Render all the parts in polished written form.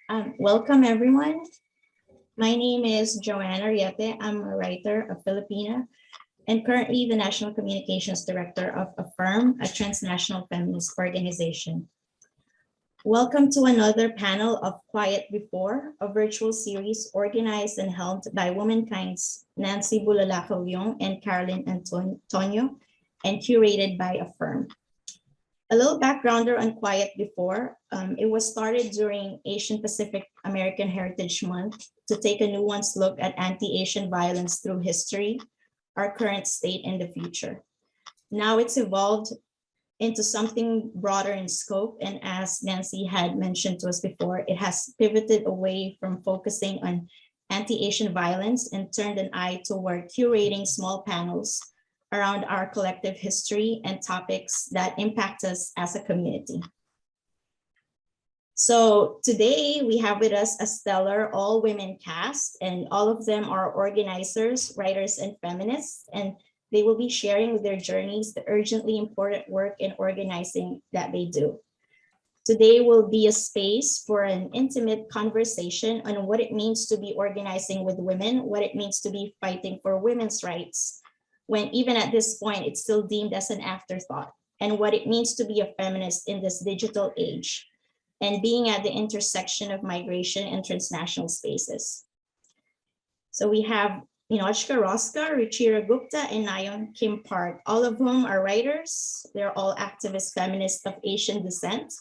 Welcome, everyone. My name is Joan Ariete. I'm a writer, a Filipina, and currently the National Communications Director of AFIRM, a transnational feminist organization. Welcome to another panel of Quiet Before, a virtual series organized and helmed by Womankind's Nancy Bulalakaw-Yung and Carolyn Antonio, and curated by AFIRM. A little backgrounder on Quiet Before. It was started during Asian Pacific American Heritage Month to take a nuanced look at anti-Asian violence through history, our current state, and the future. Now it's evolved into something broader in scope, and as Nancy had mentioned to us before, it has pivoted away from focusing on anti-Asian violence and turned an eye toward curating small panels around our collective history and topics that impact us as a community. So today we have with us a stellar all-women cast, and all of them are organizers, writers, and feminists, and they will be sharing their journeys, the urgently important work in organizing that they do. Today will be a space for an intimate conversation on what it means to be organizing with women, what it means to be fighting for women's rights, when even at this point, it's still deemed as an afterthought, and what it means to be a feminist in this digital age, and being at the intersection of migration and transnational spaces. So we have Ninotchka Rosca, Ruchira Gupta, and Nayoung Kim Park, all of whom are writers. They're all activist feminists of Asian descent,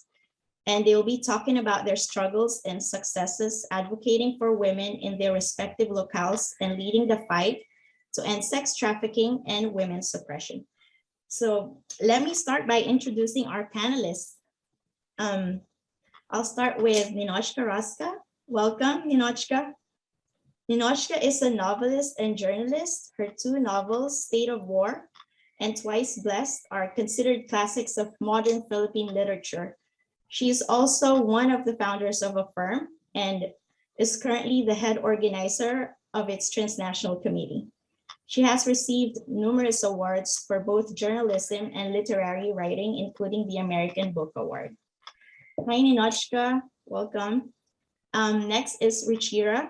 and they will be talking about their struggles and successes advocating for women in their respective locales and leading the fight to end sex trafficking and women's suppression. So let me start by introducing our panelists. I'll start with Ninotchka Rosca. Welcome, Ninotchka. Ninotchka is a novelist and journalist. Her two novels, State of War and Twice Blessed, are considered classics of modern Philippine literature. She is also one of the founders of AFIRM and is currently the head organizer of its Transnational Committee. She has received numerous awards for both journalism and literary writing, including the American Book Award. Hi, Ninotchka, welcome. Next is Ruchira.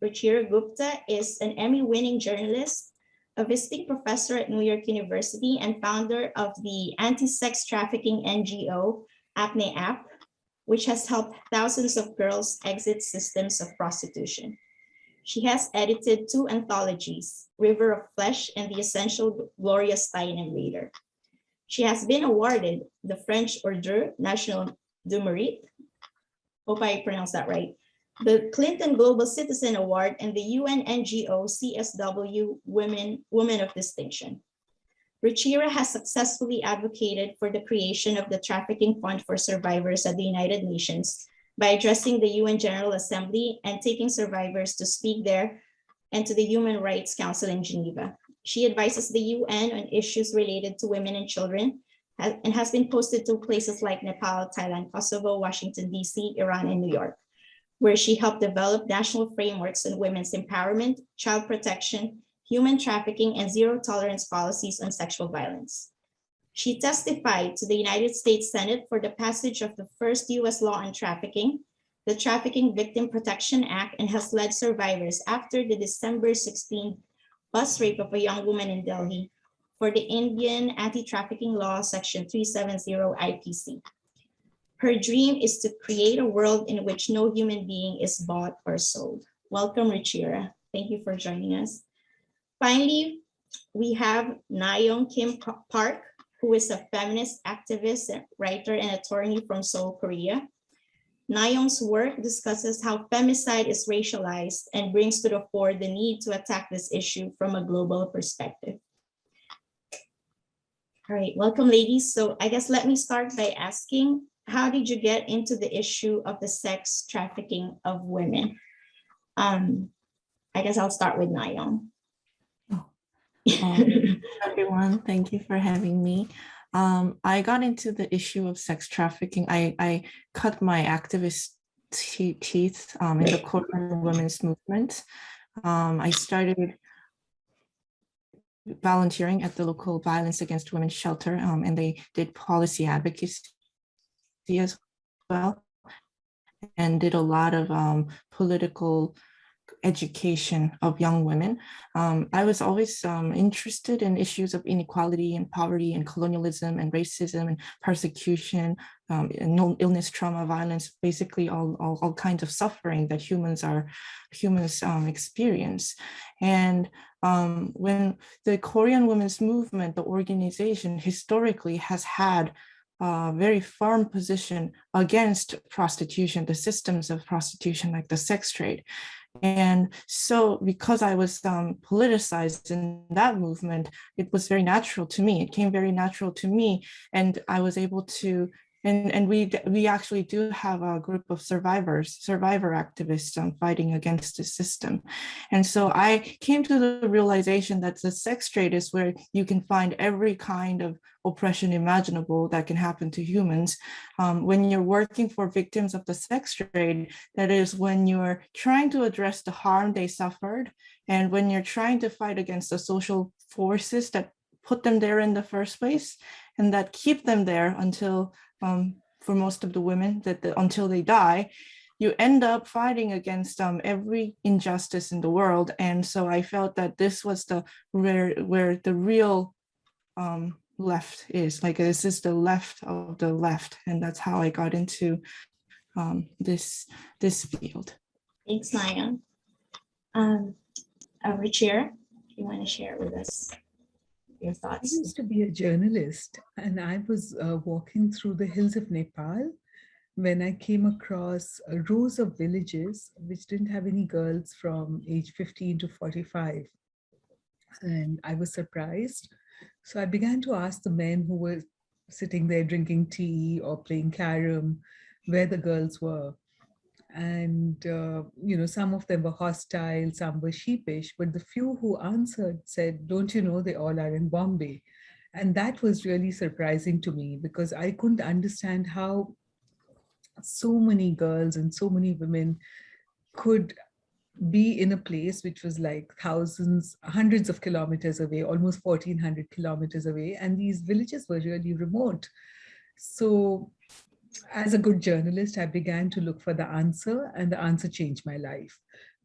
Ruchira Gupta is an Emmy-winning journalist, a visiting professor at New York University, and founder of the anti-sex trafficking NGO, Apne app, which has helped thousands of girls exit systems of prostitution. She has edited two anthologies, River of Flesh and The Essential Gloria Steinem Reader. She has been awarded the French Ordre National du Mérite, hope I pronounced that right, the Clinton Global Citizen Award, and the UN NGO CSW Women of Distinction. Ruchira has successfully advocated for the creation of the Trafficking Fund for Survivors at the United Nations by addressing the UN General Assembly and taking survivors to speak there and to the Human Rights Council in Geneva. She advises the UN on issues related to women and children and has been posted to places like Nepal, Thailand, Kosovo, Washington, DC, Iran, and New York, where she helped develop national frameworks on women's empowerment, child protection, human trafficking, and zero tolerance policies on sexual violence. She testified to the United States Senate for the passage of the first US law on trafficking, the Trafficking Victim Protection Act, and has led survivors after the December 16 bus rape of a young woman in Delhi for the Indian Anti-Trafficking Law, Section 370 IPC. Her dream is to create a world in which no human being is bought or sold. Welcome, Ruchira. Thank you for joining us. Finally, we have Nayoung Kim Park, who is a feminist activist, writer, and attorney from Seoul, Korea. Nayoung's work discusses how femicide is racialized and brings to the fore the need to attack this issue from a global perspective. All right, welcome, ladies. So I guess let me start by asking, how did you get into the issue of the sex trafficking of women? I guess I'll start with Nayoung. Everyone, thank you for having me. I got into the issue of sex trafficking. I cut my activist teeth in the corporate women's movement. I started volunteering at the local violence against women shelter, and they did policy advocacy as well. and did a lot of political education of young women. I was always interested in issues of inequality and poverty and colonialism and racism and persecution, and illness, trauma, violence, basically all kinds of suffering that humans experience. And when the Korean women's movement, the organization historically has had a very firm position against prostitution, the systems of prostitution, like the sex trade. And so because I was politicized in that movement, it was very natural to me. It came very natural to me. And I was able to, and we actually do have a group of survivor activists fighting against the system. And so I came to the realization that the sex trade is where you can find every kind of oppression imaginable that can happen to humans. When you're working for victims of the sex trade, that is when you're trying to address the harm they suffered, and when you're trying to fight against the social forces that put them there in the first place and that keep them there until, for most of the women, until they die, you end up fighting against every injustice in the world. And so I felt that this was where the real left is. Like, this is the left of the left, and that's how I got into this field. Thanks, Nayoung. Ruchira, you want to share with us your I thoughts? used to be a journalist, and I was walking through the hills of Nepal when I came across rows of villages which didn't have any girls from age 15 to 45. And I was surprised. So I began to ask the men who were sitting there drinking tea or playing carom where the girls were. And, some of them were hostile, some were sheepish, but the few who answered said, "Don't you know they all are in Bombay?" And that was really surprising to me, because I couldn't understand how so many girls and so many women could be in a place which was like hundreds of kilometers away, almost 1,400 kilometers away. And these villages were really remote. So as a good journalist, I began to look for the answer, and the answer changed my life,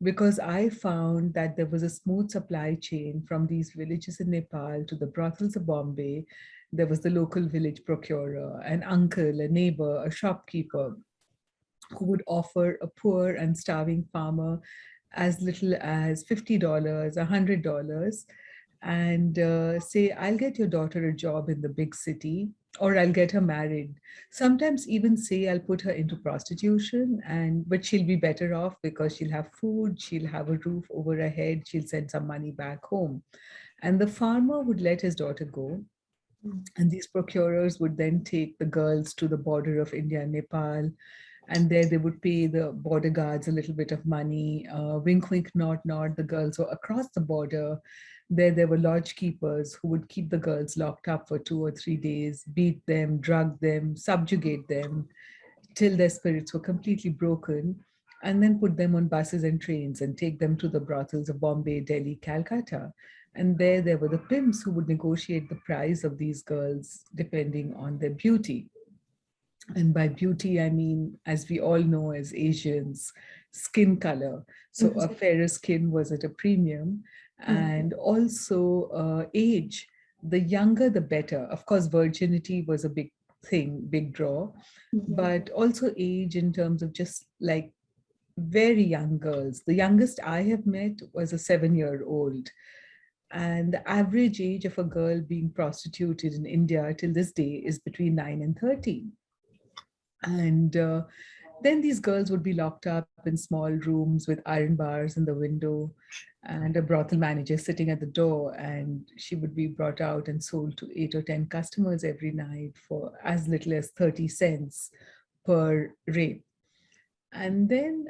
because I found that there was a smooth supply chain from these villages in Nepal to the brothels of Bombay. There was the local village procurer, an uncle, a neighbor, a shopkeeper who would offer a poor and starving farmer as little as $50, $100, and say, "I'll get your daughter a job in the big city, or I'll get her married." Sometimes even say, "I'll put her into prostitution, but she'll be better off because she'll have food, she'll have a roof over her head, she'll send some money back home." And the farmer would let his daughter go. And these procurers would then take the girls to the border of India and Nepal. And there they would pay the border guards a little bit of money. Wink, wink, nod, nod. The girls were across the border. There were lodge keepers who would keep the girls locked up for 2 or 3 days, beat them, drug them, subjugate them till their spirits were completely broken, and then put them on buses and trains and take them to the brothels of Bombay, Delhi, Calcutta. And there were the pimps who would negotiate the price of these girls depending on their beauty. And by beauty, I mean, as we all know as Asians, skin color. So a fairer skin was at a premium. And also age. The younger, the better. Of course, virginity was a big thing, big draw. But also age in terms of just like very young girls. The youngest I have met was a 7-year-old. And the average age of a girl being prostituted in India till this day is between 9 and 13. And then these girls would be locked up in small rooms with iron bars in the window, and a brothel manager sitting at the door, and she would be brought out and sold to 8 or 10 customers every night for as little as 30 cents per rape. And then,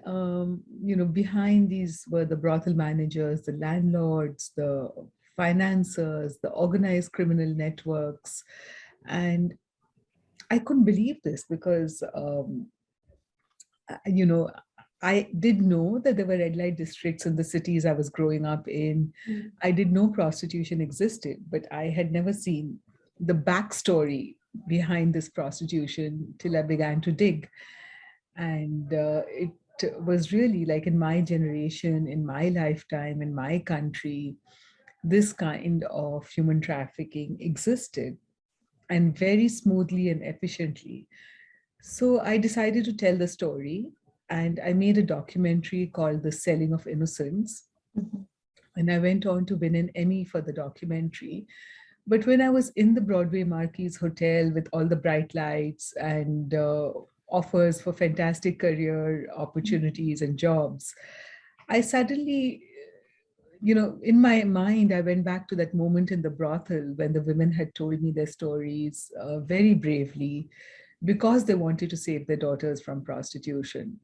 behind these were the brothel managers, the landlords, the financiers, the organized criminal networks. And I couldn't believe this because, I did know that there were red light districts in the cities I was growing up in. I did know prostitution existed, but I had never seen the backstory behind this prostitution till I began to dig. And it was really like in my generation, in my lifetime, in my country, this kind of human trafficking existed, and very smoothly and efficiently. So I decided to tell the story, and I made a documentary called The Selling of Innocence. Mhm. And I went on to win an Emmy for the documentary. But when I was in the Broadway Marquis Hotel with all the bright lights and offers for fantastic career opportunities and jobs, I suddenly, in my mind, I went back to that moment in the brothel when the women had told me their stories very bravely because they wanted to save their daughters from prostitution.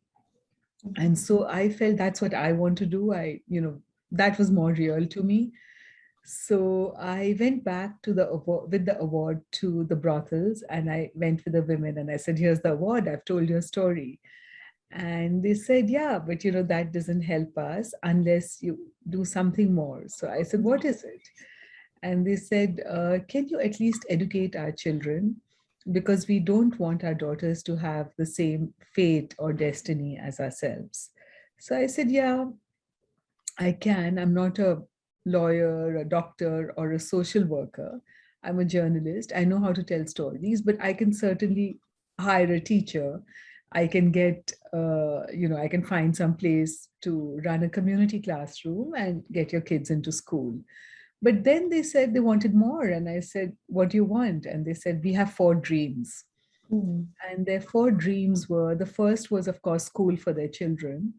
And so I felt that's what I want to do. That was more real to me. So I went back to the award with the award to the brothels, and I went with the women and I said, "Here's the award. I've told your story." And they said, "Yeah, but that doesn't help us unless you do something more." So I said, "What is it?" And they said, "Can you at least educate our children? Because we don't want our daughters to have the same fate or destiny as ourselves." So I said, "Yeah, I can. I'm not a lawyer, a doctor, or a social worker. I'm a journalist. I know how to tell stories, but I can certainly hire a teacher. I can I can find some place to run a community classroom and get your kids into school." But then they said they wanted more. And I said, "What do you want?" And they said, "We have 4 dreams." Mhm. And their 4 dreams were, the first was, of course, school for their children.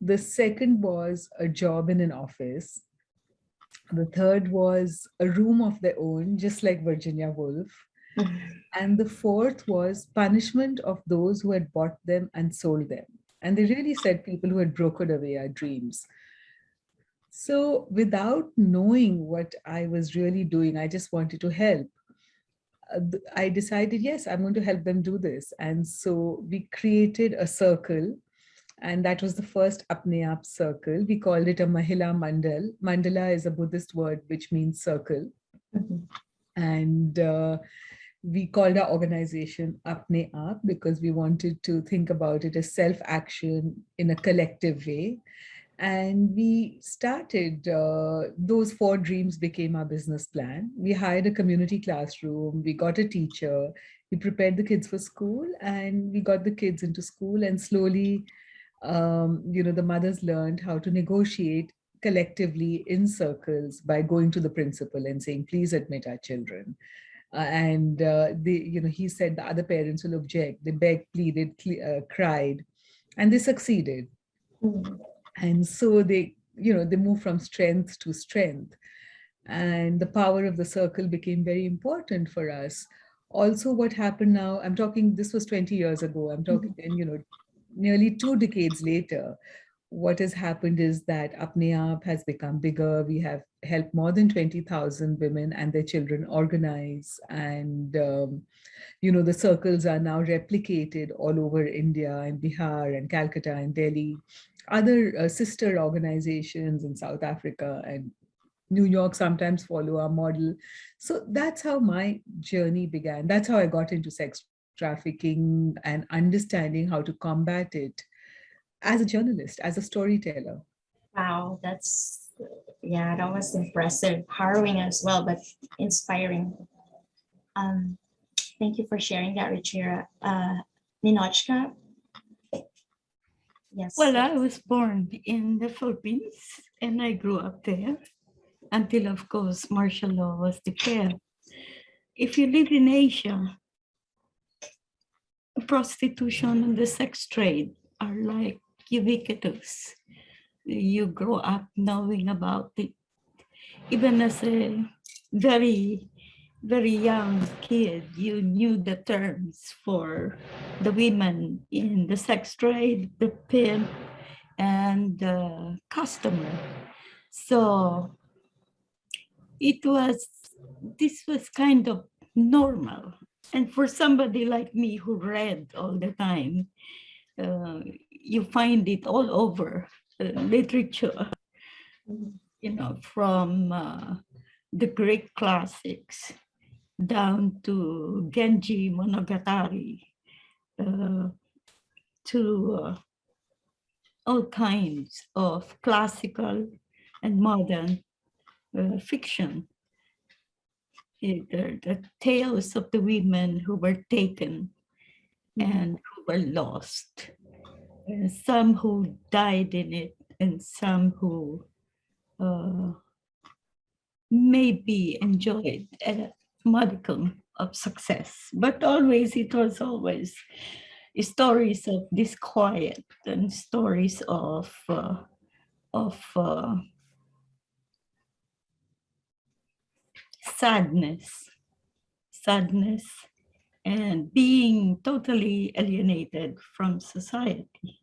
The second was a job in an office. The third was a room of their own, just like Virginia Woolf. Mhm. And the fourth was punishment of those who had bought them and sold them. And they really said people who had brokered away our dreams. So without knowing what I was really doing, I just wanted to help. I decided, yes, I'm going to help them do this. And so we created a circle, and that was the first Apne Aap circle. We called it a Mahila Mandal. Mandala is a Buddhist word which means circle. Mhm. And we called our organization Apne Aap because we wanted to think about it as self-action in a collective way. And we started, those 4 dreams became our business plan. We hired a community classroom, we got a teacher, we prepared the kids for school, and we got the kids into school. And slowly, the mothers learned how to negotiate collectively in circles by going to the principal and saying, "Please admit our children." He said the other parents will object. They begged, pleaded, cried, and they succeeded. Mhm. And so they move from strength to strength, and the power of the circle became very important for us. Also, what happened now, I'm talking, this was 20 years ago, I'm talking, and nearly 2 decades later, what has happened is that Apne Aap has become bigger. We have helped more than 20,000 women and their children organize, and the circles are now replicated all over India and Bihar and Calcutta and Delhi. Other sister organizations in South Africa and New York sometimes follow our model. So that's how my journey began. That's how I got into sex trafficking and understanding how to combat it as a journalist, as a storyteller. Wow, yeah, that was impressive, harrowing as well, but inspiring. Um, Thank you for sharing that, Ruchira. Ninotchka, yes. Well, I was born in the Philippines and I grew up there until, of course, martial law was declared. If you live in Asia, prostitution and the sex trade are like ubiquitous. You grow up knowing about it. Even as a very, very young kid, you knew the terms for the women in the sex trade, the pimp, and the customer. So this was kind of normal. And for somebody like me who read all the time, you find it all over literature, from the Greek classics down to Genji Monogatari, uh, to all kinds of classical and modern fiction. The tales of the women who were taken and who were lost, and some who died in it, and some who maybe enjoyed a modicum of success. But always, it was always stories of disquiet and stories of sadness, and being totally alienated from society.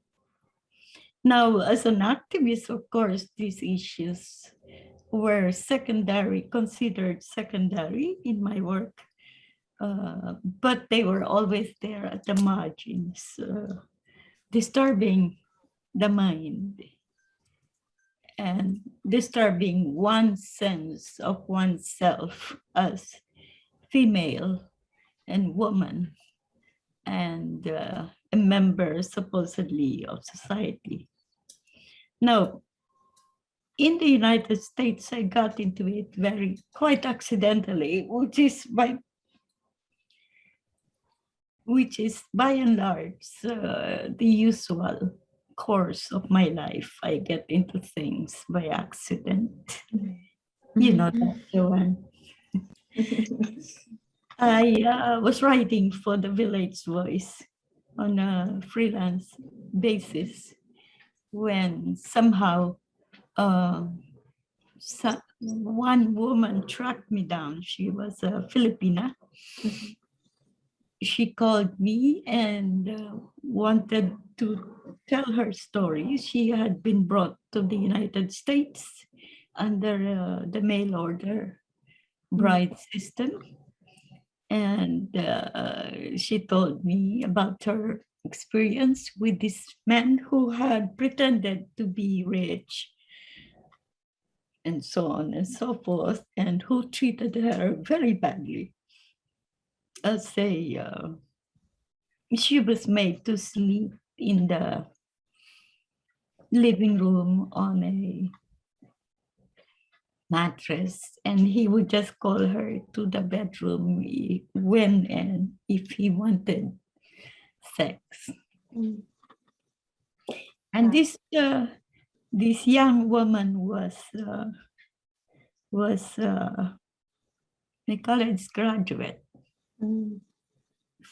Now, as an activist, of course, these issues were considered secondary in my work, but they were always there at the margins, disturbing the mind and disturbing one's sense of oneself as female and woman and a member supposedly of society. Now, in the United States, I got into it quite accidentally, which is by and large the usual course of my life. I get into things by accident. You know that, Joan. I was writing for the Village Voice on a freelance basis when somehow one woman tracked me down. She was a Filipina. She called me and wanted to tell her story. She had been brought to the United States under the mail order bride system. And she told me about her experience with this man who had pretended to be rich and so on and so forth, and who treated her very badly. She was made to sleep in the living room on a mattress, and he would just call her to the bedroom when and if he wanted sex. And this young woman was a college graduate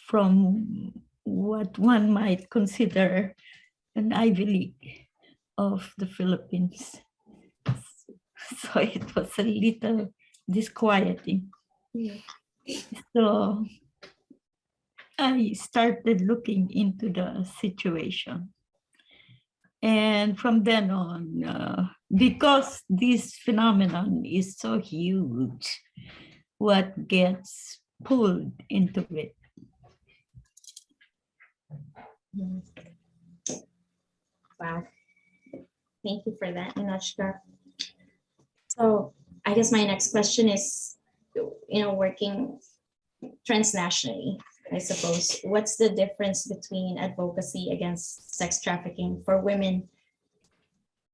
from what one might consider an Ivy League of the Philippines. So it was a little disquieting. So I started looking into the situation. And from then on, because this phenomenon is so huge, what gets pulled into it? Wow. Thank you for that, Ninotchka. So I guess my next question is, working transnationally, I suppose, what's the difference between advocacy against sex trafficking for women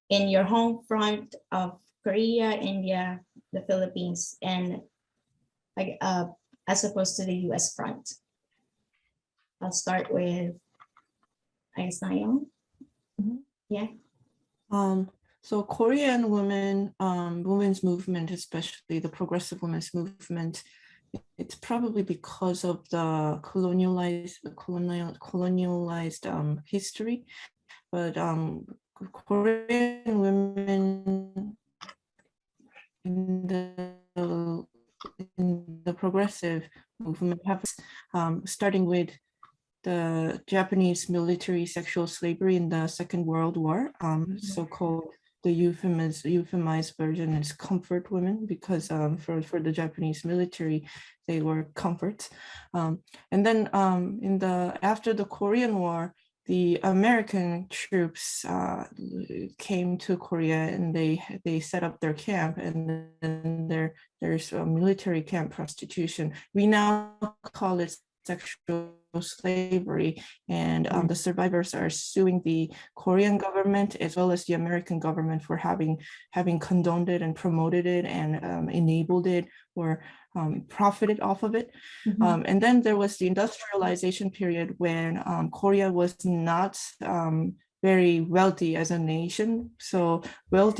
in your home front of Korea, India, the Philippines, and as opposed to the US front? I'll start with, I guess, Nayoung. Yeah. So Korean women's movement, especially the progressive women's movement, it's probably because of the colonialized history, but Korean women in the progressive movement have, starting with the Japanese military sexual slavery in the Second World War, so-called the euphemized version is comfort women, because for the Japanese military, they were comforts. And then after the Korean War, the American troops came to Korea, and they set up their camp, and then there's a military camp prostitution. We now call it sexual slavery, and the survivors are suing the Korean government as well as the American government for having condoned it and promoted it and enabled it or profited off of it. And then there was the industrialization period when Korea was not very wealthy as a nation. So men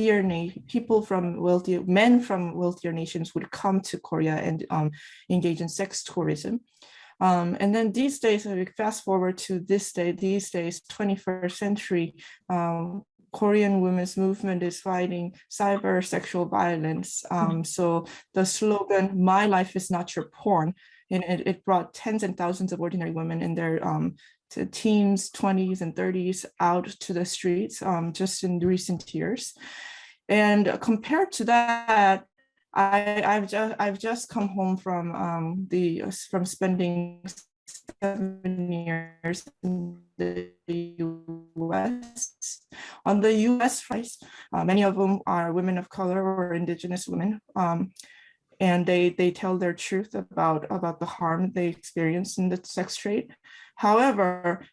from wealthier nations would come to Korea and engage in sex tourism. And then these days, fast forward to these days, 21st century, Korean women's movement is fighting cyber sexual violence. So the slogan, "My life is not your porn," and it brought tens and thousands of ordinary women in their teens, 20s, and 30s out to the streets just in recent years. And compared to that, I've just come home from spending 7 years in the U.S. On the U.S. fronts, many of them are women of color or indigenous women, and they tell their truth about the harm they experienced in the sex trade. However,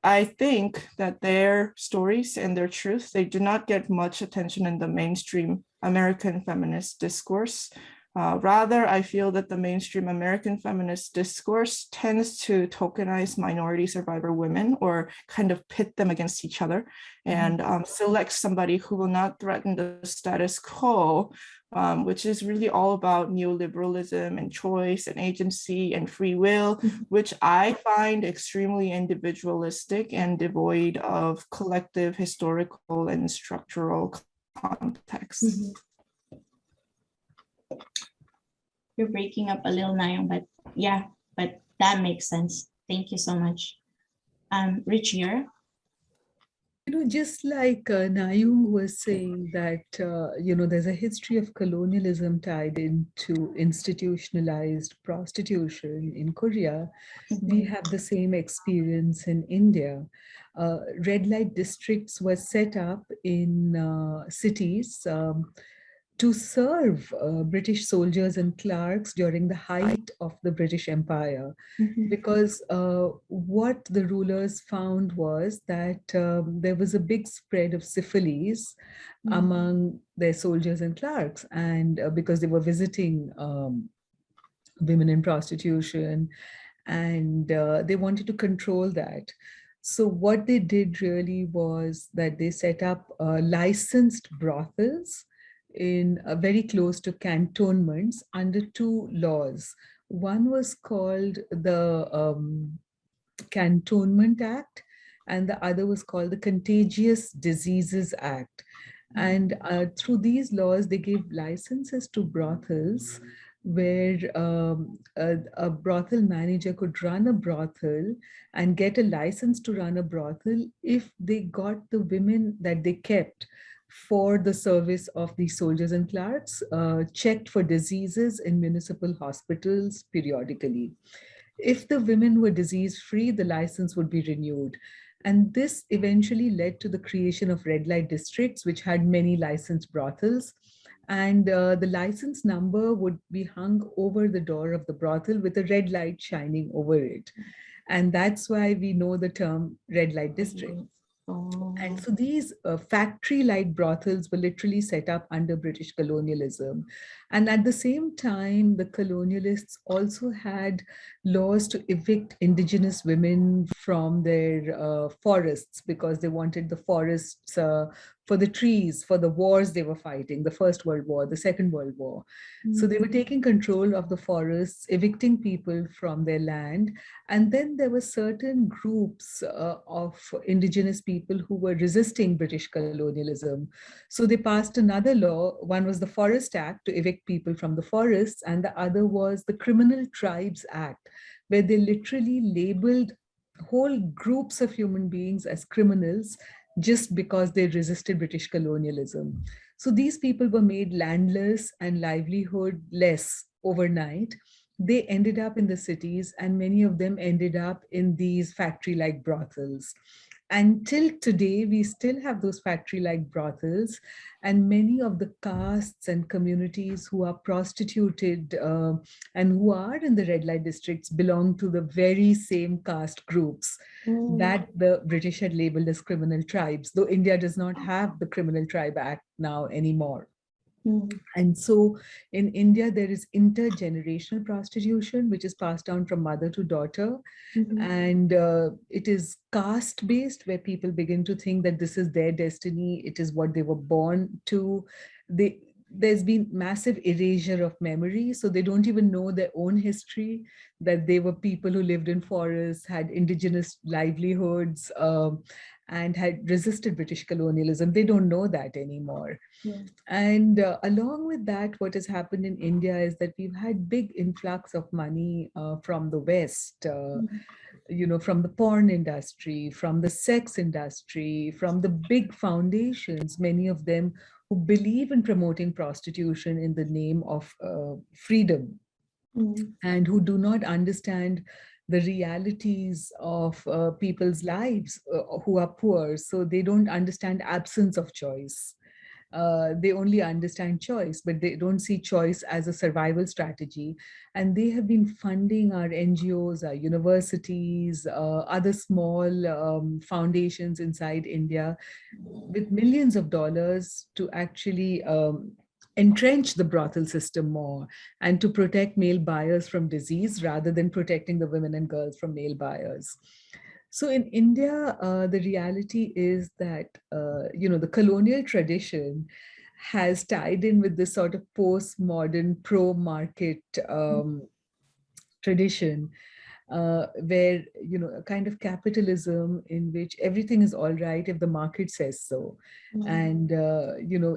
I think that their stories and their truth, they do not get much attention in the mainstream American feminist discourse. Rather, I feel that the mainstream American feminist discourse tends to tokenize minority survivor women or kind of pit them against each other and select somebody who will not threaten the status quo, which is really all about neoliberalism and choice and agency and free will, which I find extremely individualistic and devoid of collective historical and structural context. You're breaking up a little, Nayoung, but yeah, but that makes sense. Thank you so much. Ruchira? Just like Nayoung was saying that, there's a history of colonialism tied into institutionalized prostitution in Korea. We have the same experience in India. Red light districts were set up in cities to serve British soldiers and clerks during the height of the British Empire. Because what the rulers found was that there was a big spread of syphilis among their soldiers and clerks, and because they were visiting women in prostitution, and they wanted to control that. So what they did really was that they set up licensed brothels in very close to cantonments under two laws. One was called the Cantonment Act, and the other was called the Contagious Diseases Act. And through these laws, they gave licenses to brothels where a brothel manager could run a brothel and get a license to run a brothel if they got the women that they kept for the service of the soldiers and clerks, checked for diseases in municipal hospitals periodically. If the women were disease-free, the license would be renewed. And this eventually led to the creation of red light districts, which had many licensed brothels. And the license number would be hung over the door of the brothel with a red light shining over it. And that's why we know the term red light district. And so these factory-like brothels were literally set up under British colonialism. And at the same time, the colonialists also had laws to evict indigenous women from their forests because they wanted the forests for the trees, for the wars they were fighting, the First World War, the Second World War. So they were taking control of the forests, evicting people from their land. And then there were certain groups of indigenous people who were resisting British colonialism. So they passed another law. One was the Forest Act to evict people from the forests, and the other was the Criminal Tribes Act, where they literally labeled whole groups of human beings as criminals just because they resisted British colonialism. So these people were made landless and livelihood-less overnight. They ended up in the cities, and many of them ended up in these factory-like brothels. until today, we still have those factory-like brothels, and many of the castes and communities who are prostituted and who are in the red light districts belong to the very same caste groups that the British had labeled as criminal tribes, though India does not have the Criminal Tribe Act now anymore. And so in India, there is intergenerational prostitution, which is passed down from mother to daughter. And it is caste-based, where people begin to think that this is their destiny. It is what they were born to. There's been massive erasure of memory. So they don't even know their own history, that they were people who lived in forests, had indigenous livelihoods, and had resisted British colonialism. They don't know that anymore. And along with that, what has happened in India is that we've had big influx of money from the West, from the porn industry, from the sex industry, from the big foundations, many of them who believe in promoting prostitution in the name of freedom, and who do not understand the realities of people's lives who are poor. So they don't understand absence of choice. They only understand choice, but they don't see choice as a survival strategy. And they have been funding our NGOs, our universities, other small foundations inside India with millions of dollars to actually entrench the brothel system more and to protect male buyers from disease rather than protecting the women and girls from male buyers. So in India, the reality is that, the colonial tradition has tied in with this sort of postmodern pro-market tradition, where, a kind of capitalism in which everything is all right if the market says so. And,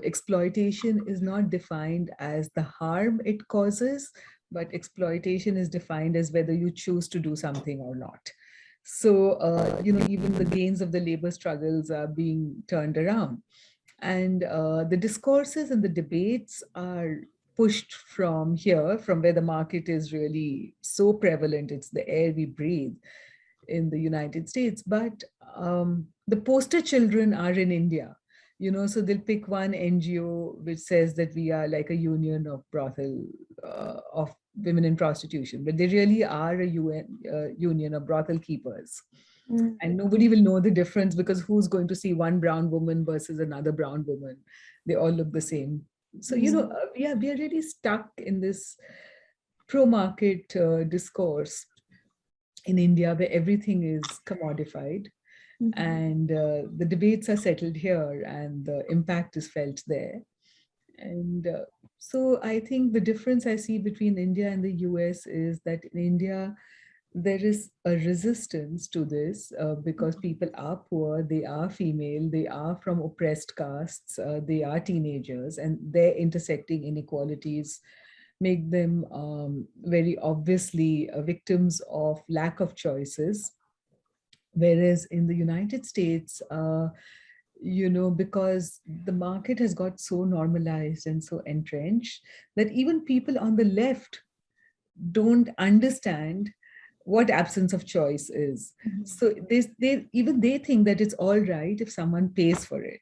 exploitation is not defined as the harm it causes, but exploitation is defined as whether you choose to do something or not. So, even the gains of the labor struggles are being turned around. And the discourses and the debates are pushed from here, from where the market is really so prevalent. It's the air we breathe in the United States. But the poster children are in India. So they'll pick one NGO which says that we are like a union of brothel, of women in prostitution, but they really are a union of brothel keepers. And nobody will know the difference, because who's going to see one brown woman versus another brown woman? They all look the same. So, we are really stuck in this pro-market discourse in India, where everything is commodified. And the debates are settled here and the impact is felt there. And so I think the difference I see between India and the US is that in India, there is a resistance to this because people are poor, they are female, they are from oppressed castes, they are teenagers, and their intersecting inequalities make them very obviously victims of lack of choices. Whereas in the United States, because the market has got so normalized and so entrenched that even people on the left don't understand what absence of choice is. So they think that it's all right if someone pays for it,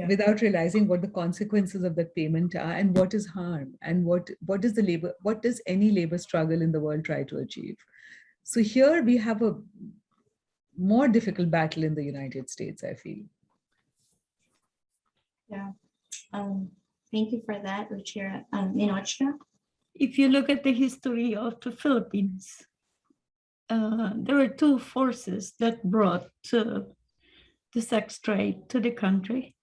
without realizing what the consequences of that payment are and what is harm and what does any labor struggle in the world try to achieve. So here we have a more difficult battle in the United States, I feel. Yeah. Thank you for that, Ruchira. Ninotchka? If you look at the history of the Philippines, there were two forces that brought the sex trade to the country.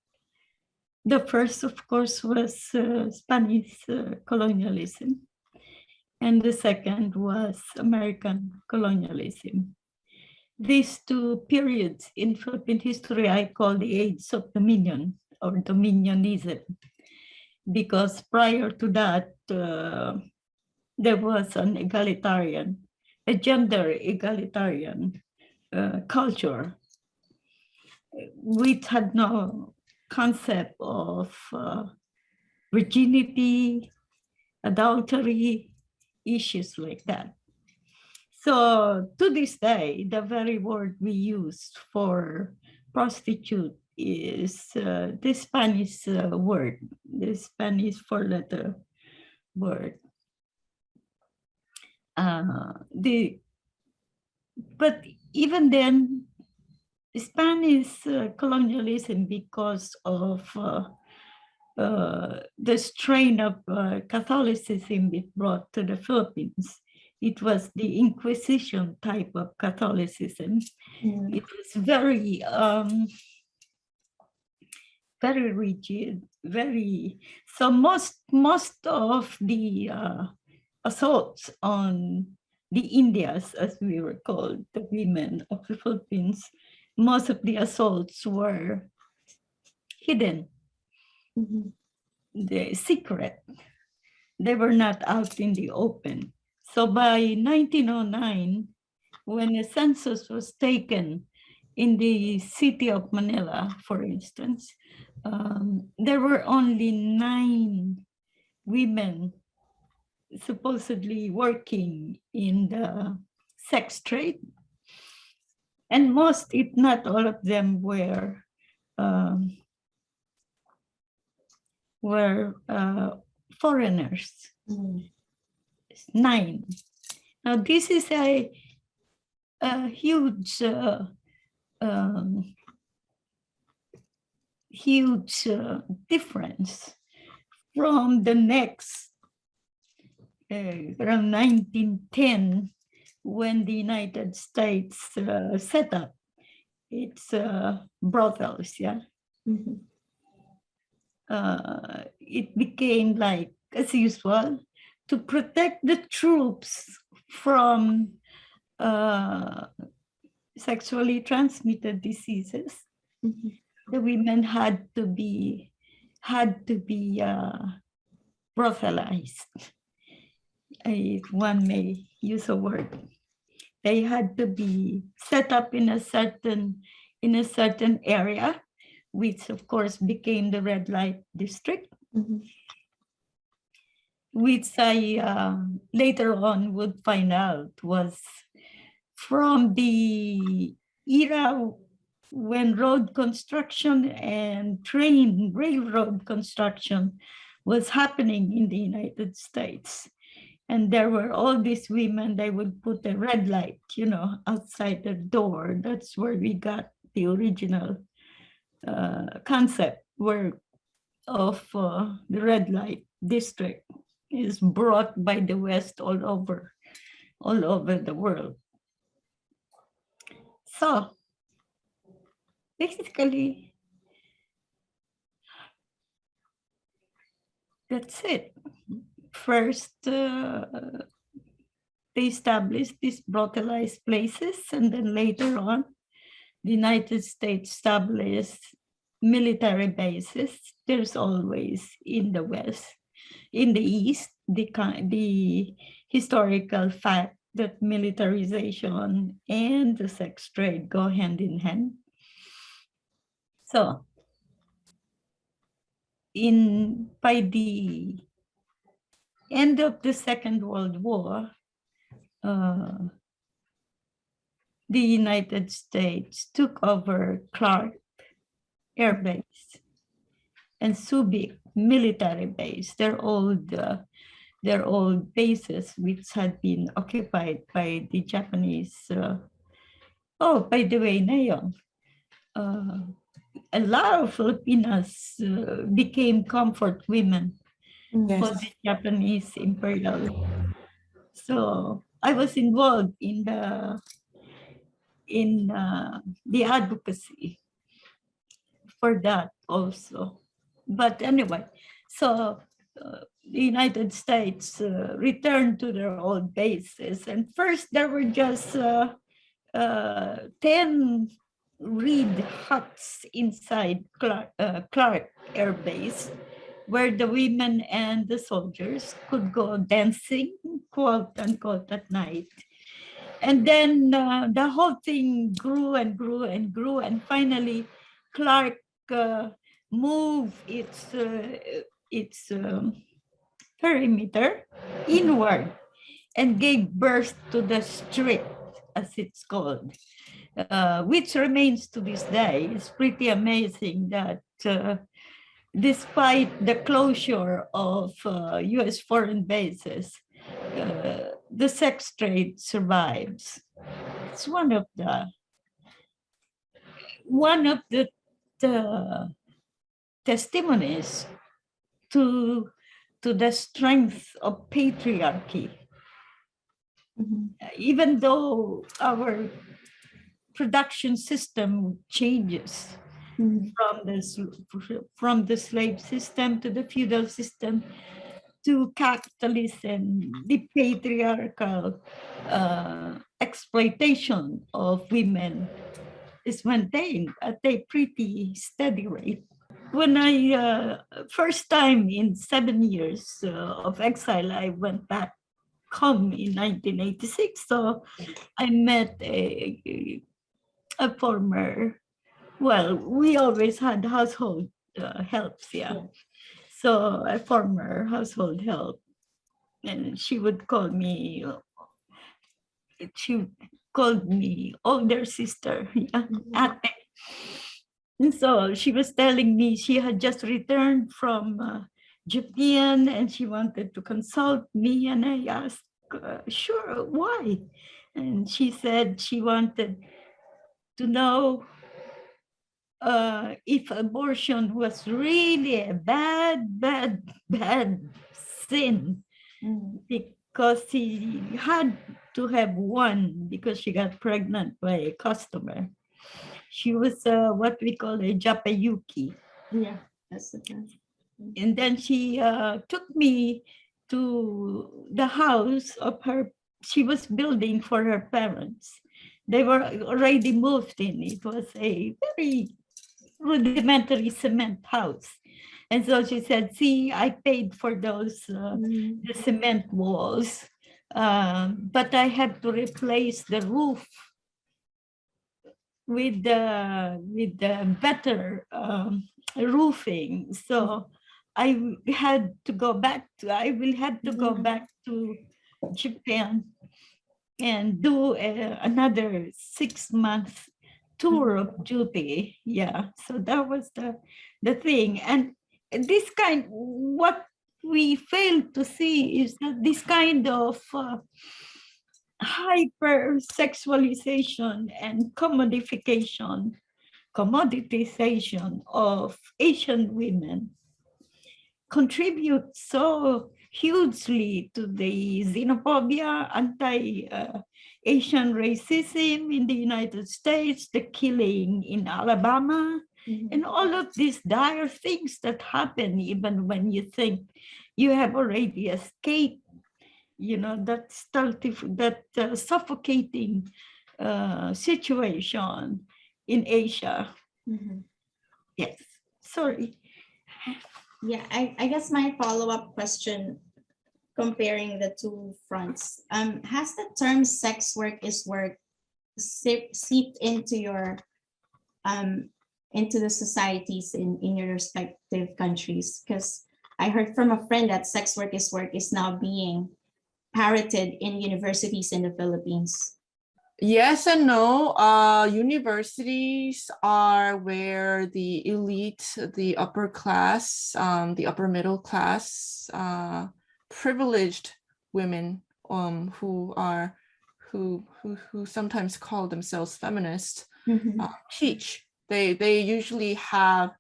The first, of course, was Spanish colonialism, and the second was American colonialism. These two periods in Philippine history I call the age of dominion or dominionism, because prior to that, there was a gender egalitarian culture, which had no concept of virginity, adultery, issues like that. So to this day, the very word we use for prostitute is the Spanish word, the Spanish four-letter word. But even then, Spanish colonialism, because of the strain of Catholicism it brought to the Philippines, it was the Inquisition type of Catholicism. It was very, very rigid, very. So most of the assaults on the Indias, as we were called, the women of the Philippines, most of the assaults were hidden, the secret. They were not out in the open. So by 1909, when a census was taken in the city of Manila, for instance, there were only 9 women supposedly working in the sex trade. And most, if not all of them, were foreigners. 9. Now this is a huge, huge difference from the next, around 1910, when the United States set up its brothels, yeah. It became like, as usual, to protect the troops from sexually transmitted diseases. The women had to be brutalized, if one may use a word. They had to be set up in a certain area, which of course became the red light district, which I later on would find out was from the era when road construction and railroad construction was happening in the United States. And there were all these women, they would put a red light, outside the door. That's where we got the original concept of the red light district is brought by the West all over the world. So basically, that's it. First, they established these brutalized places, and then later on, the United States established military bases. There's always in the West, in the East, the historical fact that militarization and the sex trade go hand in hand. So, by the end of the Second World War, the United States took over Clark Air Base and Subic military base. They're old bases which had been occupied by the Japanese. Oh, by the way, Nayoung, a lot of Filipinas became comfort women for the Japanese imperial. So I was involved in the advocacy for that also. But anyway, so the United States returned to their old bases. And first there were just 10 reed huts inside Clark Air Base, where the women and the soldiers could go dancing, quote unquote, at night. And then the whole thing grew and grew and grew. And finally, Clark moved its perimeter inward and gave birth to the strip as it's called, which remains to this day. It's pretty amazing that despite the closure of US foreign bases, the sex trade survives. It's one of the testimonies to the strength of patriarchy. Even though our production system changes from the slave system to the feudal system to capitalism, the patriarchal exploitation of women is maintained at a pretty steady rate. When I, first time in 7 years of exile, I went back home in 1986. So I met a former, well, we always had household helps, yeah. So a former household help, and she would call me, she called me older sister, yeah, Apne. And so she was telling me she had just returned from Japan and she wanted to consult me. And I asked, sure, why? And she said she wanted to know if abortion was really a bad sin, because she had to have one because she got pregnant by a customer. She was what we call a japayuki. Yeah, that's the term. And then she took me to the house of her, she was building for her parents. They were already moved in. It was a very rudimentary cement house. And so she said, see, I paid for those the cement walls, but I have to replace the roof with the better roofing. So I will have to go back to Japan and do another 6-month tour of duty. Yeah, so that was the thing. And this kind, what we fail to see is that this kind of hypersexualization and commoditization of Asian women contribute so hugely to the xenophobia, anti-Asian racism in the United States, the killing in Alabama, and all of these dire things that happen even when you think you have already escaped, you know, that suffocating situation in Asia. Yes, sorry. Yeah, I guess my follow-up question, comparing the two fronts, has the term sex work is work seeped into your into the societies in your respective countries? Because I heard from a friend that sex work is now being parroted in universities in the Philippines. Yes and no. Universities are where the elite, the upper class, the upper middle class, privileged women who sometimes call themselves feminist, teach. They're usually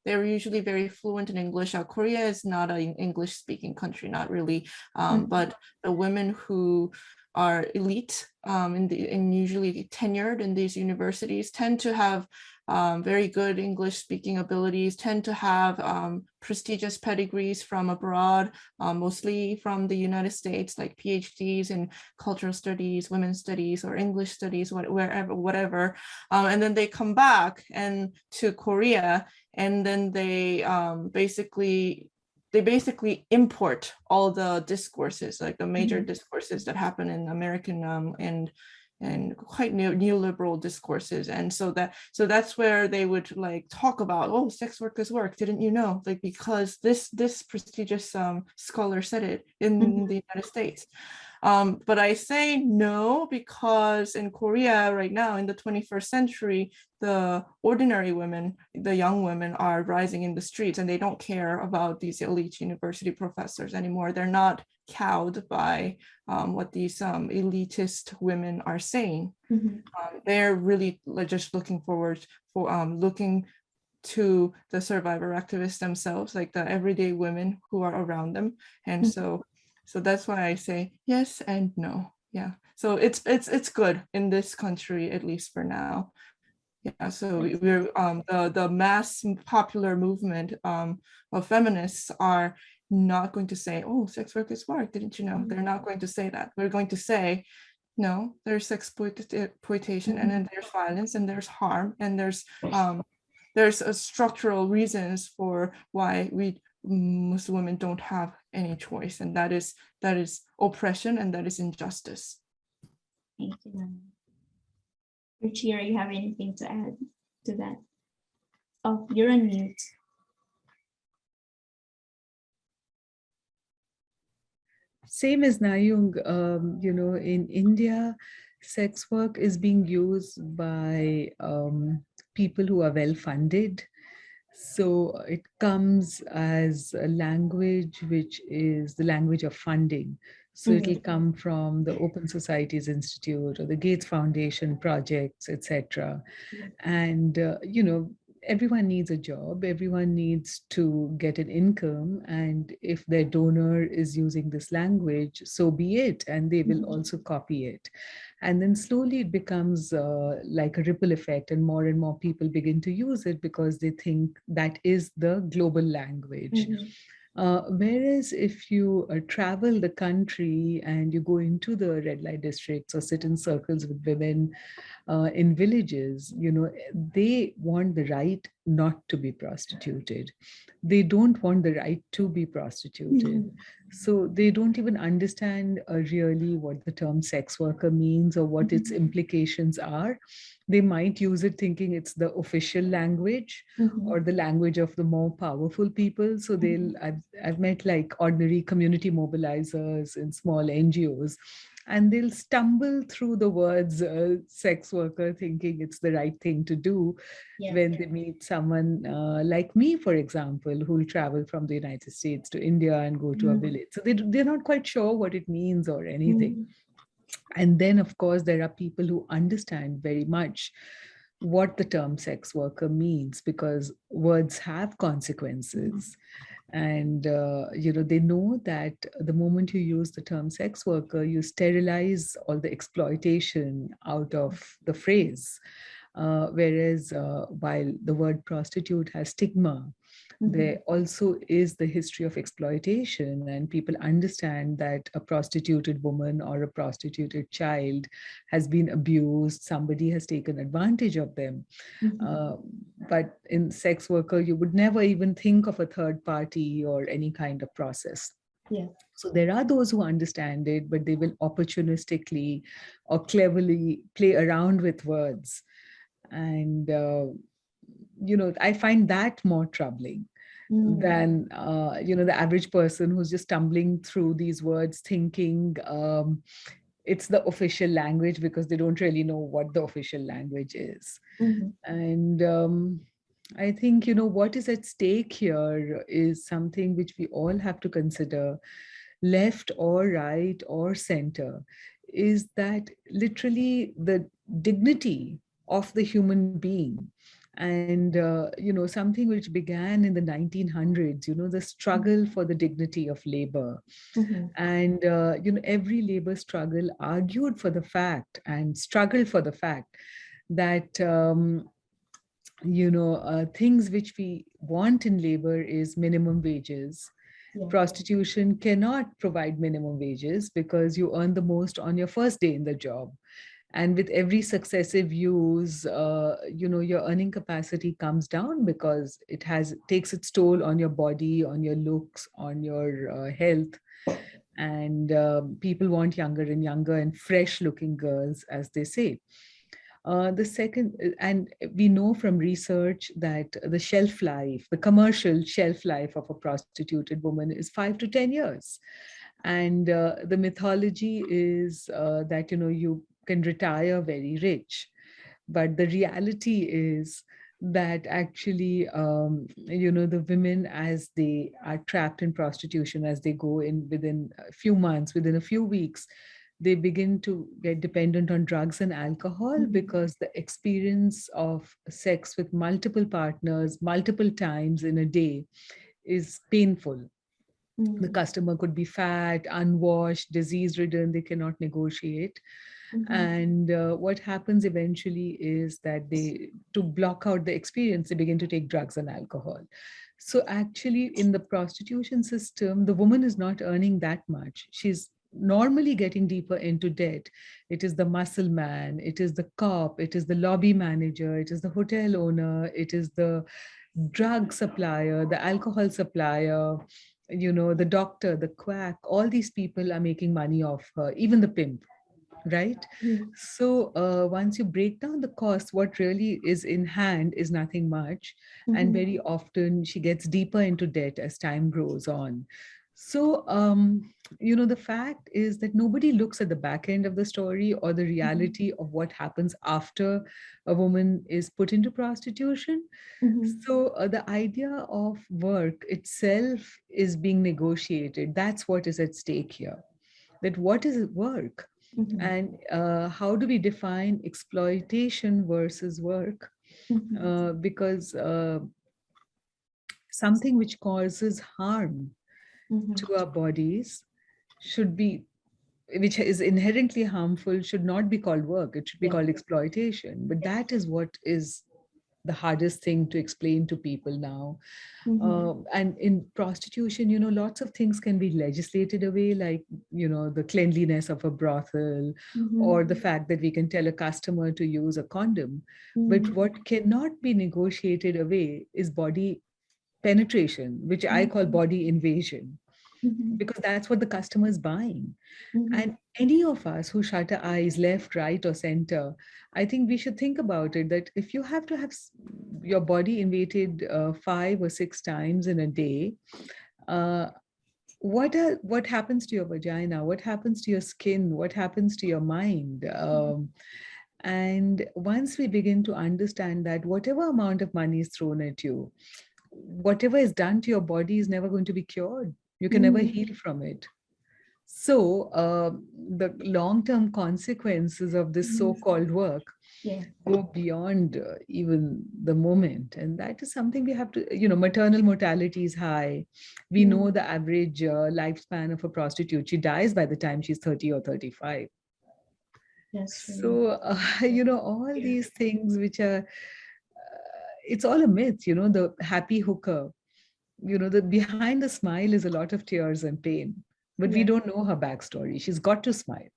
very fluent in English. Korea is not an English speaking country, not really, but the women who are elite and usually tenured in these universities tend to have very good English speaking abilities, tend to have prestigious pedigrees from abroad, mostly from the United States, like PhDs in cultural studies, women's studies, or English studies, whatever. And then they come back and to Korea, and then they basically import all the discourses, like the major discourses that happen in American and and quite neoliberal discourses. And so that's where they would like talk about, oh, sex work is work, didn't you know? Like, because this prestigious scholar said it in the United States. But I say no, because in Korea right now, in the 21st century, the ordinary women, the young women, are rising in the streets, and they don't care about these elite university professors anymore. They're not cowed by what these elitist women are saying. They're really just looking forward for looking to the survivor activists themselves, like the everyday women who are around them. And so that's why I say yes and no. Yeah, so it's good in this country, at least for now. Yeah, so we're the mass popular movement of feminists are not going to say, oh, sex work is work, didn't you know? They're not going to say that. We're going to say, no, there's exploitation, and then there's violence, and there's harm, and there's structural reasons for why Muslim women don't have any choice, and that is oppression, and that is injustice. Thank you. Ruchira, you have anything to add to that? Oh, you're on mute. Same as Nayoung, in India, sex work is being used by people who are well funded. So it comes as a language which is the language of funding. So it'll come from the Open Societies Institute or the Gates Foundation projects, etc. And, everyone needs a job, everyone needs to get an income. And if their donor is using this language, so be it. And they will also copy it. And then slowly it becomes like a ripple effect, and more people begin to use it because they think that is the global language. Whereas if you travel the country and you go into the red light districts or sit in circles with women in villages, they want the right not to be prostituted. They don't want the right to be prostituted. So they don't even understand really what the term sex worker means or what its implications are. They might use it thinking it's the official language or the language of the more powerful people. So I've met like ordinary community mobilizers in small NGOs, and they'll stumble through the words sex worker thinking it's the right thing to do when they meet someone like me, for example, who'll travel from the United States to India and go to a village. So they're not quite sure what it means or anything. And then, of course, there are people who understand very much what the term sex worker means, because words have consequences. And, they know that the moment you use the term sex worker, you sterilize all the exploitation out of the phrase. Whereas while the word prostitute has stigma, there also is the history of exploitation, and people understand that a prostituted woman or a prostituted child has been abused, somebody has taken advantage of them. But in sex worker, you would never even think of a third party or any kind of process. So there are those who understand it, but they will opportunistically or cleverly play around with words. And I find that more troubling than the average person who's just stumbling through these words thinking it's the official language, because they don't really know what the official language is. And I think what is at stake here is something which we all have to consider, left or right or center, is that literally the dignity of the human being. And, something which began in the 1900s, the struggle for the dignity of labor. And, every labor struggle argued for the fact and struggled for the fact that, things which we want in labor is minimum wages. Prostitution cannot provide minimum wages because you earn the most on your first day in the job. And with every successive use, your earning capacity comes down because takes its toll on your body, on your looks, on your health. and people want younger and younger and fresh looking girls, as they say. The second, and we know from research that the shelf life, the commercial shelf life of a prostituted woman is 5 to 10 years. And the mythology is that, you can retire very rich. But the reality is that actually, the women, as they are trapped in prostitution, as they go in within a few months, within a few weeks, they begin to get dependent on drugs and alcohol because the experience of sex with multiple partners, multiple times in a day is painful. The customer could be fat, unwashed, disease-ridden, they cannot negotiate. And what happens eventually is that to block out the experience, they begin to take drugs and alcohol. So actually, in the prostitution system, the woman is not earning that much. She's normally getting deeper into debt. It is the muscle man, it is the cop, it is the lobby manager, it is the hotel owner, it is the drug supplier, the alcohol supplier, the doctor, the quack. All these people are making money off her, even the pimp, right? So once you break down the cost, what really is in hand is nothing much. And very often she gets deeper into debt as time goes on. So, the fact is that nobody looks at the back end of the story or the reality of what happens after a woman is put into prostitution. So the idea of work itself is being negotiated. That's what is at stake here. That what is work? And how do we define exploitation versus work? Because something which causes harm to our bodies which is inherently harmful, should not be called work. It should be called exploitation. But that is what is the hardest thing to explain to people now. And in prostitution, lots of things can be legislated away, like, the cleanliness of a brothel, or the fact that we can tell a customer to use a condom. But what cannot be negotiated away is body penetration, which I call body invasion, because that's what the customer is buying. And any of us who shut our eyes left, right, or center, I think we should think about it, that if you have to have your body invaded 5 or 6 times in a day, what happens to your vagina? What happens to your skin? What happens to your mind? And once we begin to understand that whatever amount of money is thrown at you, whatever is done to your body is never going to be cured. You can never heal from it. So the long-term consequences of this so-called work go beyond even the moment. And that is something we have to, maternal mortality is high. We know the average lifespan of a prostitute. She dies by the time she's 30 or 35. So, all these things which are, it's all a myth, the happy hooker, the behind the smile is a lot of tears and pain, but we don't know her backstory. She's got to smile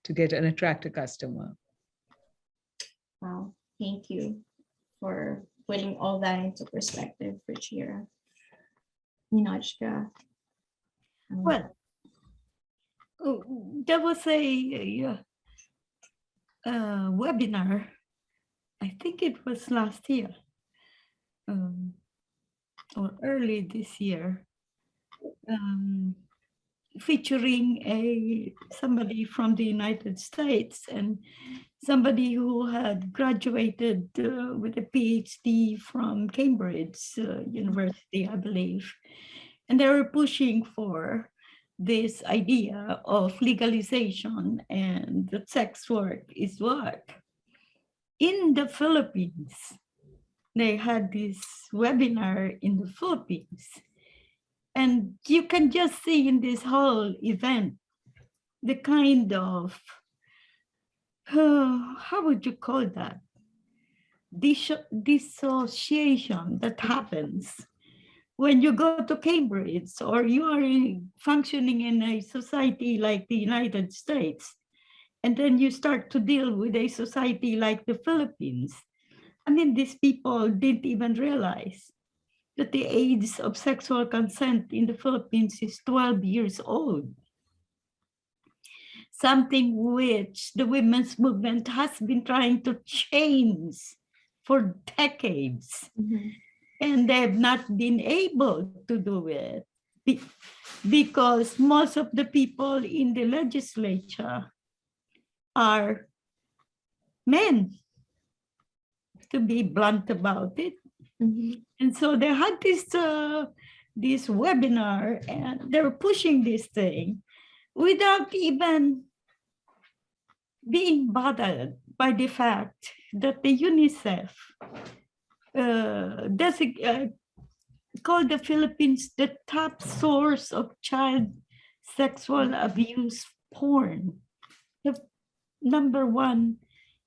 to get and attract a customer. Wow, thank you for putting all that into perspective, Ruchira. Ninotchka. Well, there was a webinar, I think it was last year, or early this year, featuring somebody from the United States and somebody who had graduated with a PhD from Cambridge University, I believe. And they were pushing for this idea of legalization and that sex work is work. In the Philippines, they had this webinar in the Philippines. And you can just see in this whole event, the kind of, how would you call that? Dissociation that happens when you go to Cambridge or you are functioning in a society like the United States, and then you start to deal with a society like the Philippines. I mean, these people didn't even realize that the age of sexual consent in the Philippines is 12 years old. something which the women's movement has been trying to change for decades. And they've not been able to do it because most of the people in the legislature are men, to be blunt about it. And so they had this webinar, and they were pushing this thing without even being bothered by the fact that the UNICEF called the Philippines the top source of child sexual abuse porn, the #1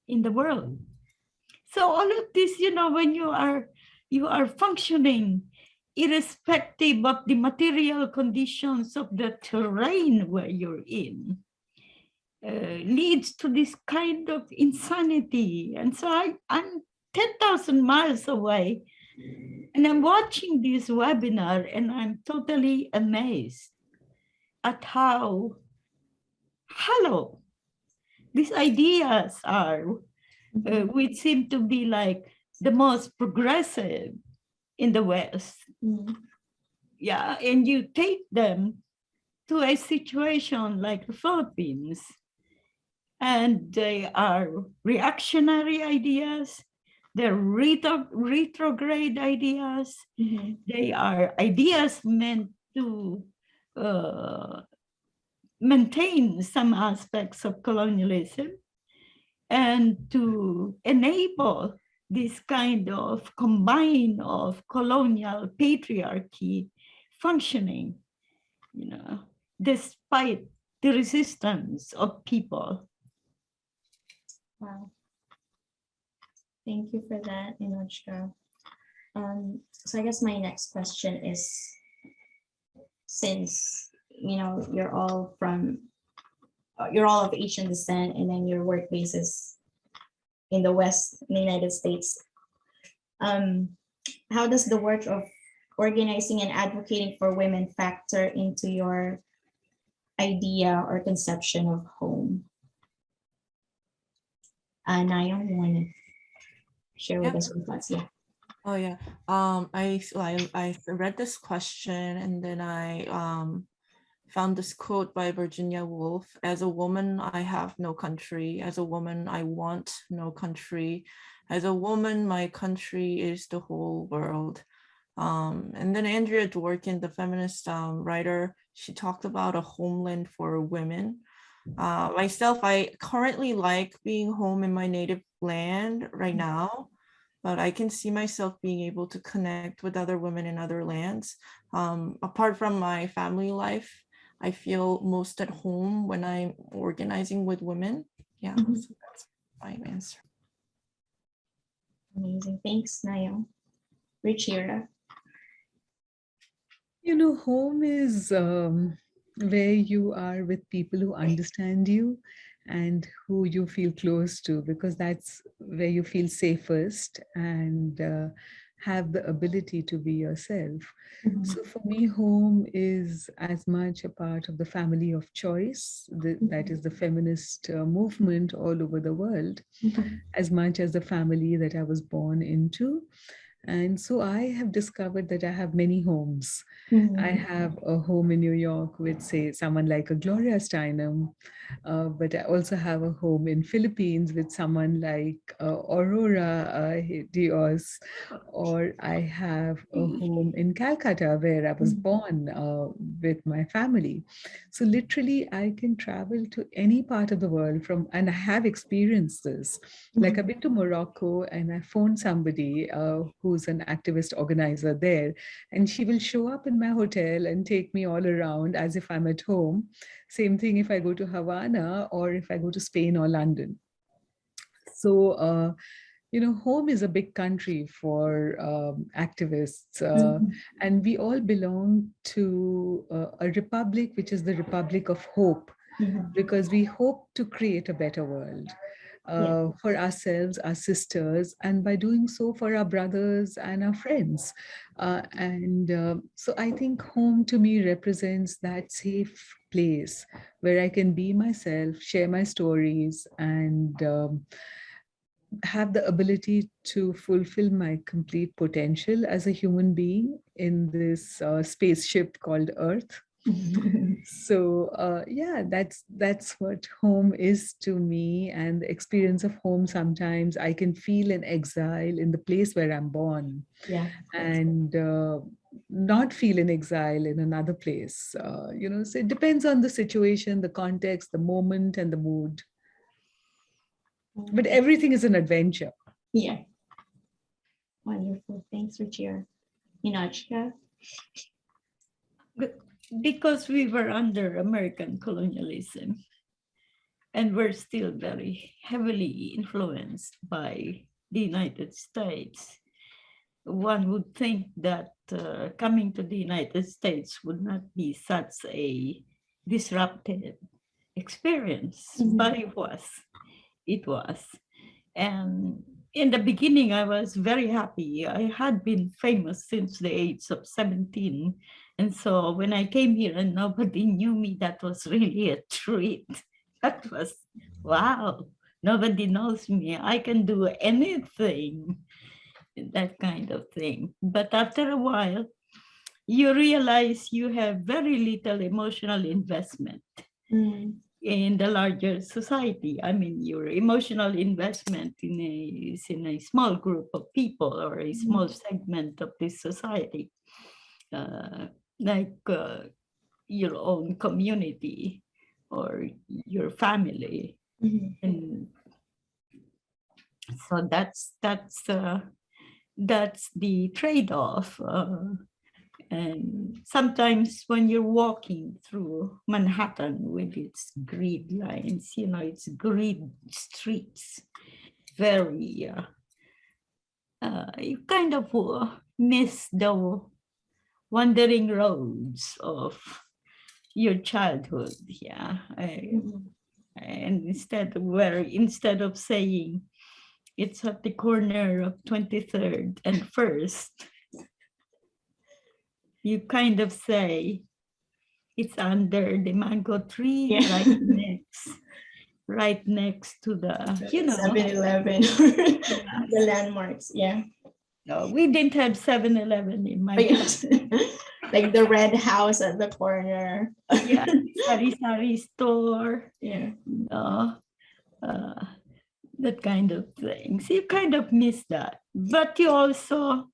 in the world. So all of this, when you are functioning irrespective of the material conditions of the terrain where you're in, leads to this kind of insanity. And so I'm 10,000 miles away, and I'm watching this webinar, and I'm totally amazed at how hollow these ideas are, which seem to be like the most progressive in the West. Yeah, and you take them to a situation like the Philippines, and they are reactionary ideas, they're retrograde ideas, they are ideas meant to maintain some aspects of colonialism and to enable this kind of combine of colonial patriarchy functioning, despite the resistance of people. Wow. Thank you for that, Ninotchka. So I guess my next question is, since you're all of Asian descent, and then your workplace is in the West, in the United States, how does the work of organizing and advocating for women factor into your idea or conception of home? Nayoung, you want to share with us your thoughts? Yeah. Oh yeah. I read this question, and then I found this quote by Virginia Woolf: "As a woman, I have no country. As a woman, I want no country. As a woman, my country is the whole world." And then Andrea Dworkin, the feminist writer, she talked about a homeland for women. Myself, I currently like being home in my native land right now, but I can see myself being able to connect with other women in other lands. Apart from my family life, I feel most at home when I'm organizing with women. Yeah, so that's my answer. Amazing. Thanks, Nayoung. Ruchira. Home is where you are with people who understand you and who you feel close to, because that's where you feel safest and have the ability to be yourself. So for me, home is as much a part of the family of choice, that is the feminist movement all over the world, as much as the family that I was born into. And so I have discovered that I have many homes. I have a home in New York with, say, someone like a Gloria Steinem, but I also have a home in Philippines with someone like Aurora Dios, or I have a home in Calcutta where I was born with my family. So literally I can travel to any part of the world and I have experienced this. Like I've been to Morocco and I phoned somebody who's an activist organizer there, and she will show up in my hotel and take me all around as if I'm at home. Same thing if I go to Havana or if I go to Spain or London. So, home is a big country for activists, and we all belong to a republic, which is the Republic of Hope, because we hope to create a better world. For ourselves, our sisters, and by doing so for our brothers and our friends. So I think home to me represents that safe place where I can be myself, share my stories, and have the ability to fulfill my complete potential as a human being in this spaceship called Earth. So yeah, that's what home is to me. And the experience of home, sometimes I can feel an exile in the place where I'm born, Yeah. and not feel an exile in another place. So it depends on the situation, the context, the moment, and the mood. But everything is an adventure. Yeah. Wonderful. Thanks, Ruchira. Ninotchka. Because we were under American colonialism and we're still very heavily influenced by the United States, one would think that coming to the United States would not be such a disruptive experience, but it was. It was. And in the beginning, I was very happy. I had been famous since the age of 17. And so when I came here and nobody knew me, that was really a treat. That was, wow, nobody knows me. I can do anything, that kind of thing. But after a while, you realize you have very little emotional investment in the larger society. I mean, your emotional investment is in a small group of people or a small segment of this society, like your own community or your family. And so that's the trade-off. And sometimes when you're walking through Manhattan with its grid lines, its grid streets, very, you kind of miss the wandering roads of your childhood. Yeah. And instead of saying it's at the corner of 23rd and 1st, you kind of say it's under the mango tree, right next to the 7-Eleven, the landmarks. Yeah. No, we didn't have 7-Eleven in my house. Like the red house at the corner. Yeah, sari store. Yeah. That kind of things. You kind of miss that. But you also,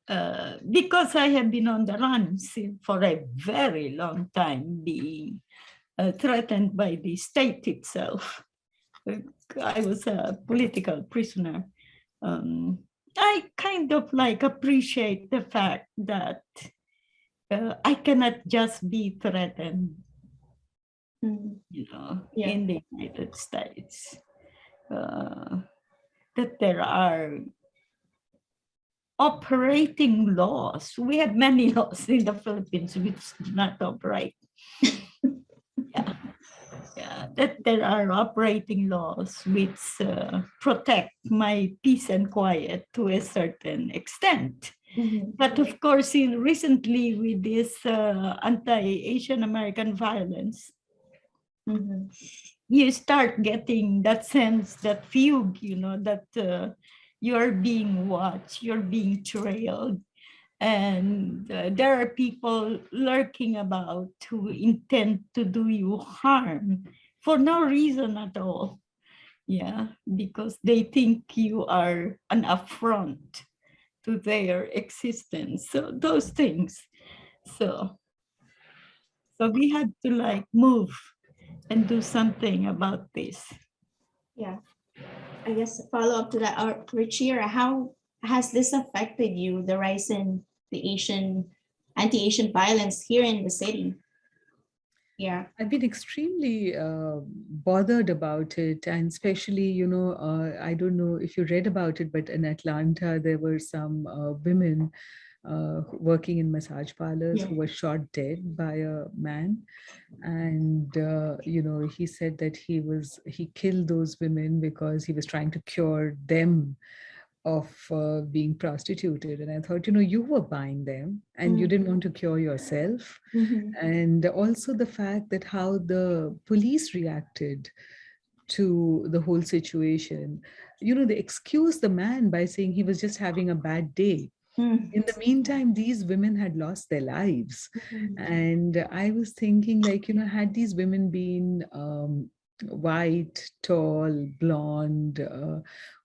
because I have been on the run for a very long time, being threatened by the state itself. I was a political prisoner. I kind of appreciate the fact that I cannot just be threatened, in the United States. That there are operating laws. We have many laws in the Philippines which do not operate. That there are operating laws which protect my peace and quiet to a certain extent. But of course, recently with this anti-Asian American violence, you start getting that sense, that fugue, that you're being watched, you're being trailed. And there are people lurking about who intend to do you harm for no reason at all. Yeah, because they think you are an affront to their existence. So those things. So we had to move and do something about this. Yeah. I guess follow up to that, Ruchira, how has this affected you, the rise in the anti-Asian violence here in the city? Yeah, I've been extremely bothered about it, and especially, I don't know if you read about it, but in Atlanta, there were some women working in massage parlors who were shot dead by a man. And, he said that he killed those women because he was trying to cure them of being prostituted. And I thought, you were buying them and you didn't want to cure yourself. Mhm. And also the fact that how the police reacted to the whole situation. They excused the man by saying he was just having a bad day. Mhm. In the meantime, these women had lost their lives. Mhm. And I was thinking, like, had these women been white, tall, blonde,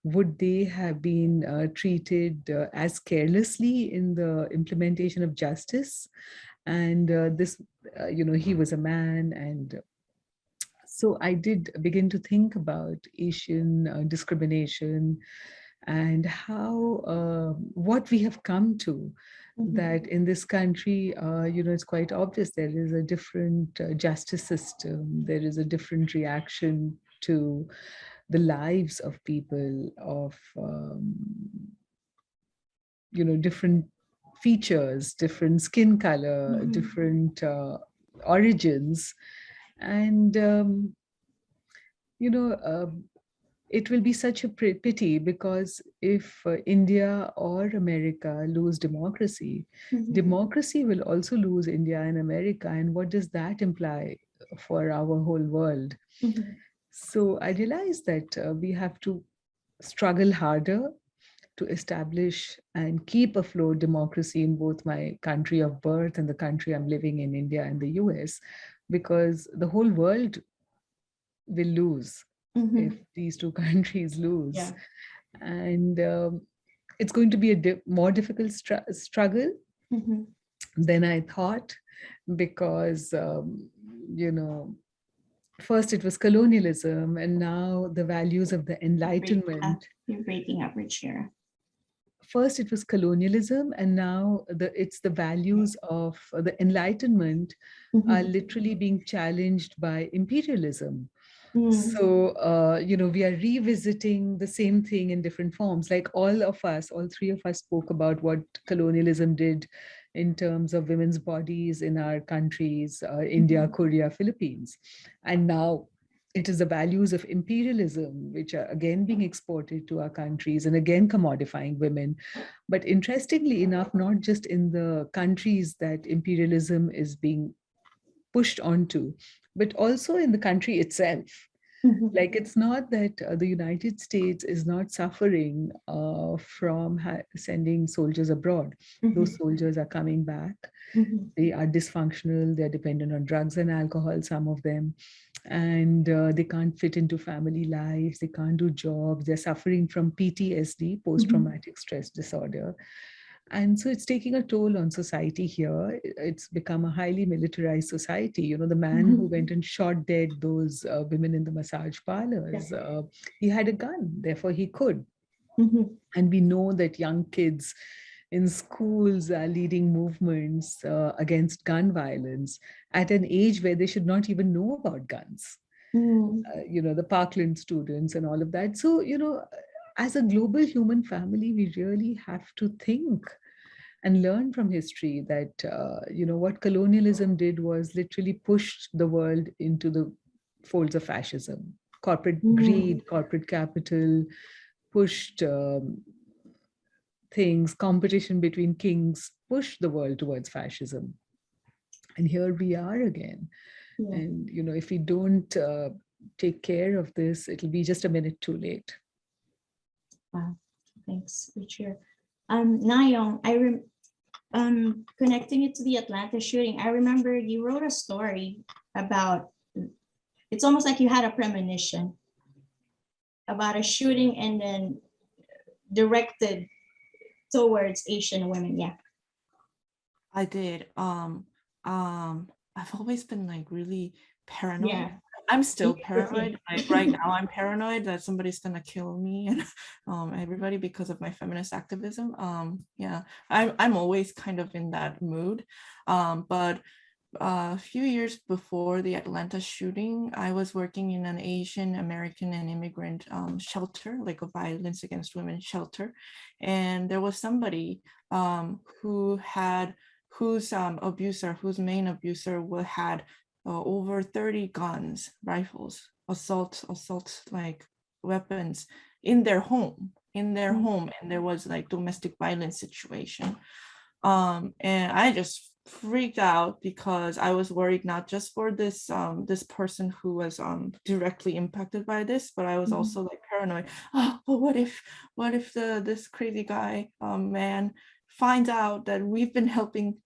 would they have been treated as carelessly in the implementation of justice? And he was a man. And so I did begin to think about Asian discrimination and how what we have come to, Mhm. that in this country, it's quite obvious there is a different justice system, there is a different reaction to the lives of people of different features, different skin color, Mhm. different origins. And you know it will be such a pity, because if India or America lose democracy, Mhm. democracy will also lose India and America. And what does that imply for our whole world? Mhm. So I realized that we have to struggle harder to establish and keep afloat democracy in both my country of birth and the country I'm living in, India and the US, because the whole world will lose if Mhm. these two countries lose. Yeah. And it's going to be a more difficult struggle Mhm. than I thought, because, first it was colonialism, and now the values of the Enlightenment. You're breaking up, Ruchira. First it was colonialism, and now it's the values of the Enlightenment are Mhm. literally being challenged by imperialism. Mm. So, we are revisiting the same thing in different forms. Like all three of us spoke about what colonialism did in terms of women's bodies in our countries, India, Korea, Philippines. And now it is the values of imperialism, which are again being exported to our countries and again commodifying women. But interestingly enough, not just in the countries that imperialism is being pushed onto, but also in the country itself. Mhm. Like, it's not that the United States is not suffering from sending soldiers abroad. Those Mhm. soldiers are coming back. Mhm. They are dysfunctional. They're dependent on drugs and alcohol, some of them. And they can't fit into family lives. They can't do jobs. They're suffering from PTSD, post-traumatic stress disorder. And so it's taking a toll on society here. It's become a highly militarized society. The man who went and shot dead those women in the massage parlors, he had a gun, therefore he could. Mhm. And we know that young kids in schools are leading movements against gun violence at an age where they should not even know about guns. Mm. The Parkland students and all of that. So, as a global human family, we really have to think and learn from history that, what colonialism did was literally pushed the world into the folds of fascism. Corporate Mm. greed, corporate capital pushed things, competition between kings pushed the world towards fascism. And here we are again. Yeah. And, if we don't take care of this, it'll be just a minute too late. Wow. Thanks, Ruchira. Nayoung, connecting it to the Atlanta shooting, I remember you wrote a story about, it's almost like you had a premonition about a shooting and then directed towards Asian women. Yeah. I did. I've always been like really paranoid. Yeah. I'm still Me. paranoid. Like right now, I'm paranoid that somebody's gonna kill me and everybody because of my feminist activism. Yeah, I'm always kind of in that mood. But a few years before the Atlanta shooting, I was working in an Asian American and immigrant shelter, like a violence against women shelter, and there was somebody who had whose main abuser had over 30 guns, rifles, assault like weapons in their home. in their home, and there was like domestic violence situation. And I just freaked out because I was worried not just for this this person who was directly impacted by this, but I was also like paranoid. Oh, but what if this crazy guy man finds out that we've been helping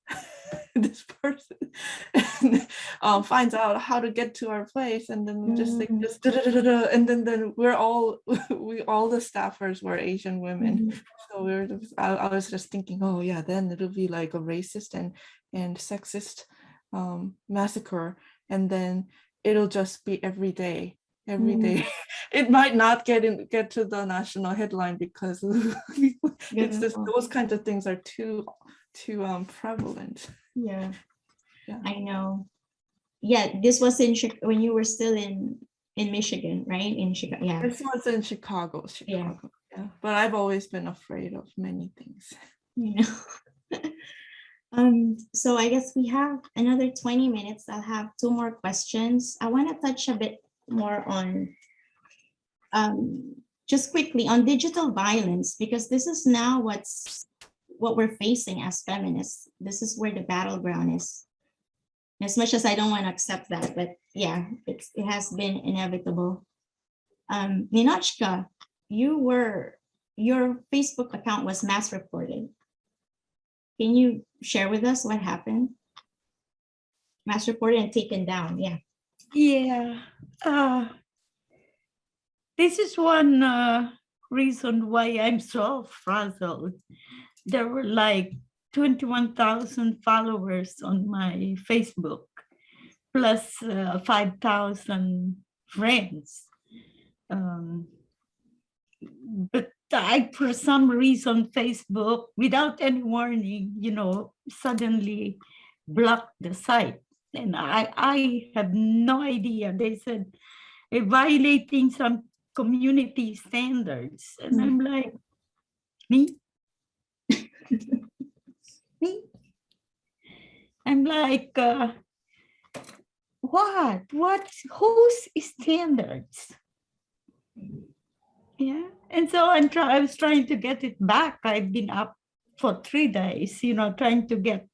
this person and finds out how to get to our place, and then just like just and then we're all all the staffers were Asian women. So I was just thinking, oh yeah, then it'll be like a racist and sexist massacre, and then it'll just be every day. It might not get to the national headline because it's just those kinds of things are too prevalent. Yeah, Yeah. I know. Yeah, this was in when you were still in Michigan, right? In Chicago. Yeah. This was in Chicago. Yeah. But I've always been afraid of many things. You know. So I guess we have another 20 minutes. I'll have 2 more questions. I want to touch a bit more on just quickly on digital violence, because this is now what we're facing as feminists. This is where the battleground is. As much as I don't want to accept that, but yeah, it has been inevitable. Ninotchka, your Facebook account was mass reported. Can you share with us what happened? Mass reported and taken down, yeah. Yeah. This is one reason why I'm so frazzled. There were like 21,000 followers on my Facebook, plus 5,000 friends. But for some reason, Facebook, without any warning, suddenly blocked the site. And I have no idea. They said violating some community standards. And I'm like, me? Me? I'm like, what? Whose standards? Yeah. And so I was trying to get it back. I've been up for 3 days, trying to get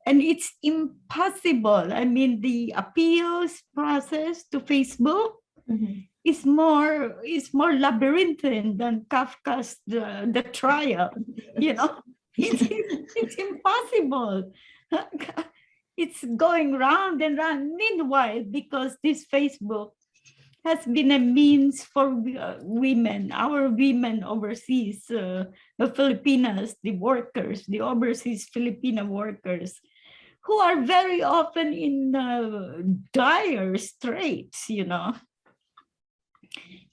and it's impossible. I mean, the appeals process to Facebook is more labyrinthine than Kafka's the trial. It's impossible. It's going round and round. Meanwhile, because this Facebook has been a means for women, our women overseas, the Filipinas, the workers, the overseas Filipino workers, who are very often in dire straits,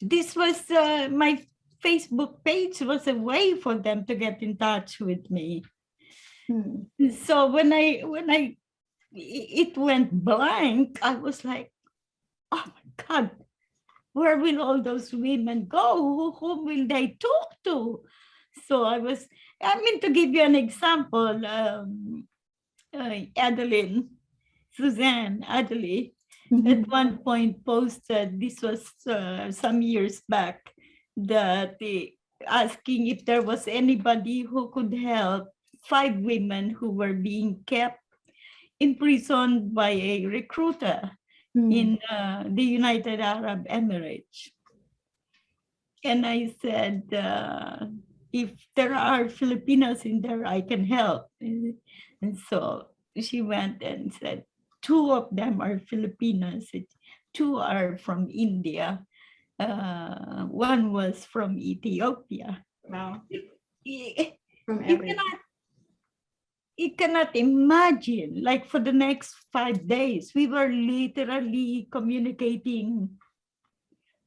This was my Facebook page was a way for them to get in touch with me. So when it went blank, I was like, oh my God, where will all those women go? Whom will they talk to? So to give you an example, Suzanne Adelie, at one point posted, this was some years back, that asking if there was anybody who could help 5 women who were being kept imprisoned by a recruiter in the United Arab Emirates. And I said, if there are Filipinos in there, I can help. And so she went and said, 2 of them are Filipinos, 2 are from India. 1 was from Ethiopia. Wow. You cannot imagine, like for the next 5 days, we were literally communicating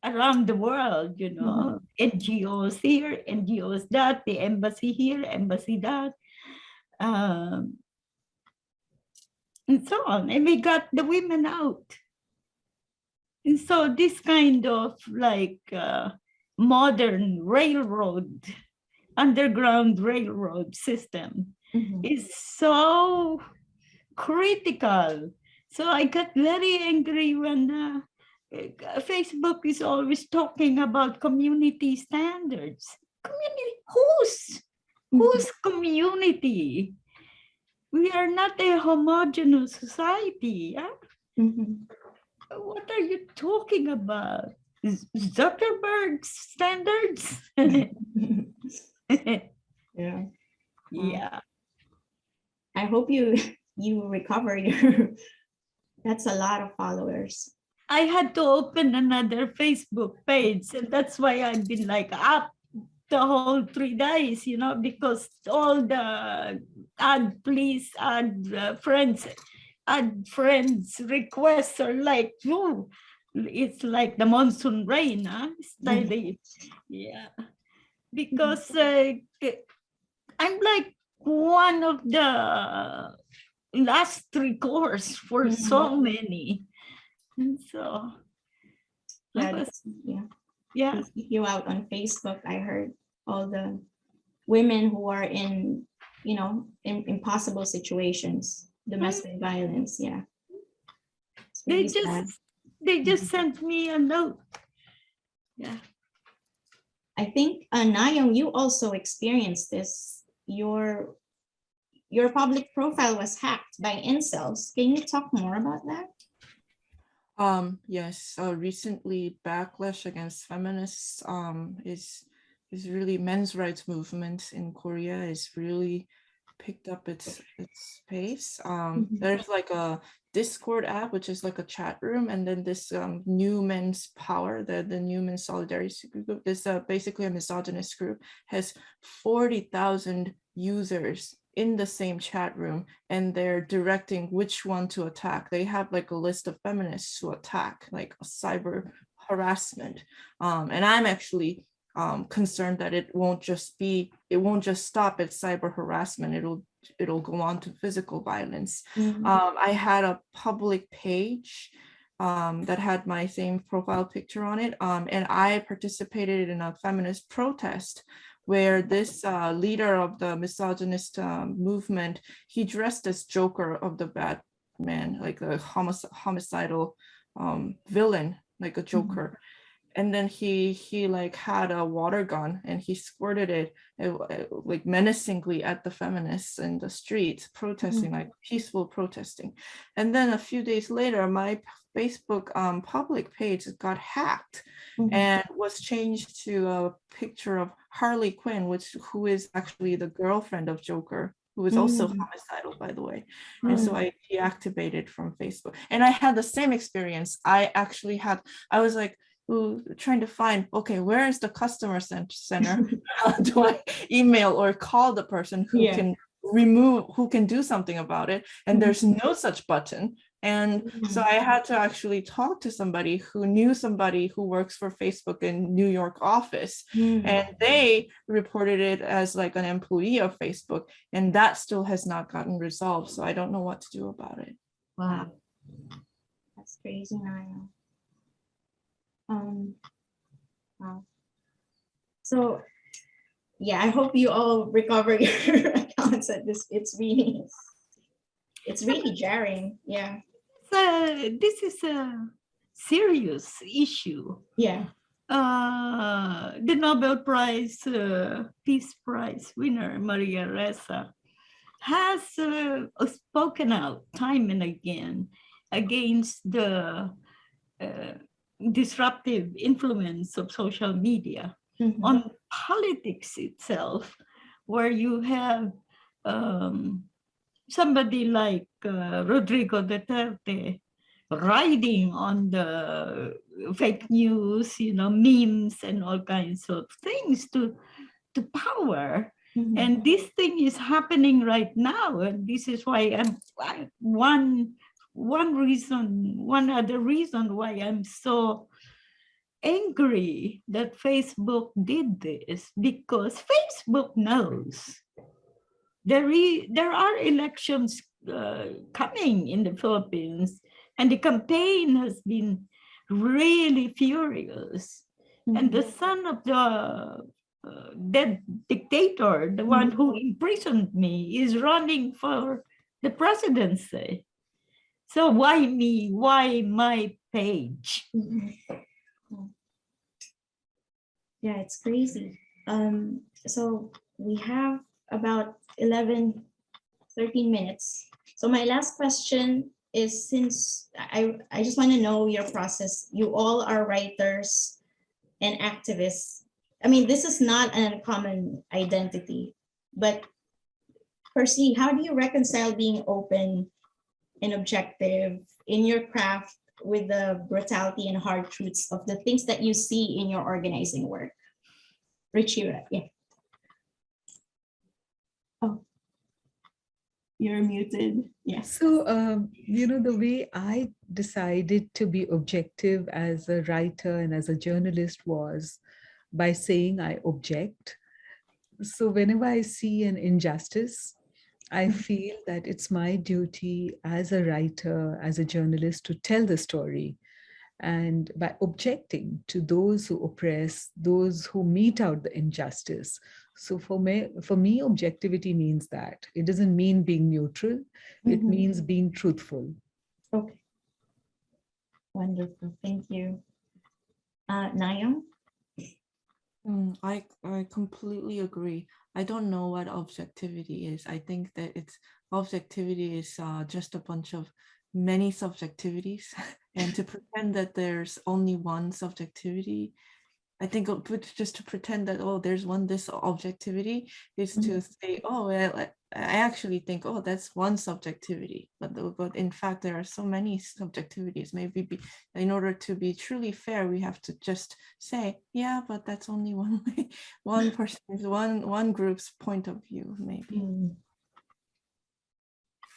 around the world, NGOs here, NGOs that, the embassy here, embassy that, and so on. And we got the women out. And so this kind of like modern underground railroad system is so critical. So I got very angry when Facebook is always talking about community standards. Community, whose community? We are not a homogeneous society. Yeah? What are you talking about? Zuckerberg's standards? Yeah. Yeah. I hope you recover your. That's a lot of followers. I had to open another Facebook page, and that's why I've been like up the whole 3 days, because all the please add friends requests are like, whoa, it's like the monsoon rain, huh? Steady. Yeah, because I'm like one of the last recourse for so many. And so Yeah, yeah. they seek you out on Facebook. I heard all the women who are in, in impossible situations, domestic violence. Yeah. It's really sad. They just sent me a note. Yeah. I think Nayoung, you also experienced this. Your public profile was hacked by incels. Can you talk more about that? Yes, recently backlash against feminists is really men's rights movement in Korea is really picked up its pace. There's like a Discord app, which is like a chat room, and then this New Men's Power, the New Men's Solidarity group, this basically a misogynist group, has 40,000 users in the same chat room, and they're directing which one to attack. They have like a list of feminists to attack, like cyber harassment. And I'm actually concerned that it won't just stop at cyber harassment. It'll go on to physical violence. I had a public page that had my same profile picture on it, and I participated in a feminist protest where this leader of the misogynist movement, he dressed as Joker of the Batman, like a homicidal villain, like a Joker. And then he like had a water gun and he squirted it like menacingly at the feminists in the streets protesting, like peaceful protesting. And then a few days later, my Facebook public page got hacked and was changed to a picture of Harley Quinn, who is actually the girlfriend of Joker, who is also homicidal, by the way. And so I deactivated from Facebook. And I had the same experience. I was like, trying to find, okay, where is the customer center? How do I email or call the person who can do something about it? And there's no such button. And so I had to actually talk to somebody who knew somebody who works for Facebook in New York office. And they reported it as like an employee of Facebook. And that still has not gotten resolved. So I don't know what to do about it. Wow. That's crazy, Naya. Wow. So yeah, I hope you all recover your accounts at this. It's really jarring. Yeah. This is a serious issue. Yeah. The Nobel Prize, Peace Prize winner, Maria Ressa, has spoken out time and again against the disruptive influence of social media on politics itself, where you have somebody like Rodrigo Duterte riding on the fake news, memes and all kinds of things to power. And this thing is happening right now. And this is why one other reason why I'm so angry that Facebook did this, because Facebook knows there are elections coming in the Philippines, and the campaign has been really furious. And the son of the dead dictator, the one who imprisoned me, is running for the presidency. So why me? Why my page? Mhm. Yeah, it's crazy. So we have about 11, 13 minutes. So my last question is, since I just want to know your process. You all are writers and activists. I mean, this is not an uncommon identity, but firstly, how do you reconcile being open and objective in your craft with the brutality and hard truths of the things that you see in your organizing work? Ruchira, yeah. Oh, you're muted. Yes. So, the way I decided to be objective as a writer and as a journalist was by saying I object. So, whenever I see an injustice, I feel that it's my duty as a writer, as a journalist, to tell the story. And by objecting to those who oppress, those who mete out the injustice. So for me, objectivity means that. It doesn't mean being neutral. It Mhm. means being truthful. Okay. Wonderful. Thank you. Nayoung? I completely agree. I don't know what objectivity is. I think that objectivity is just a bunch of many subjectivities, and to pretend that there's only one subjectivity, I think just to pretend that, oh, there's this objectivity is to say, oh, well, I actually think, oh, that's one subjectivity, but in fact there are so many subjectivities. Maybe in order to be truly fair, we have to just say, yeah, but that's only one person's one group's point of view, maybe.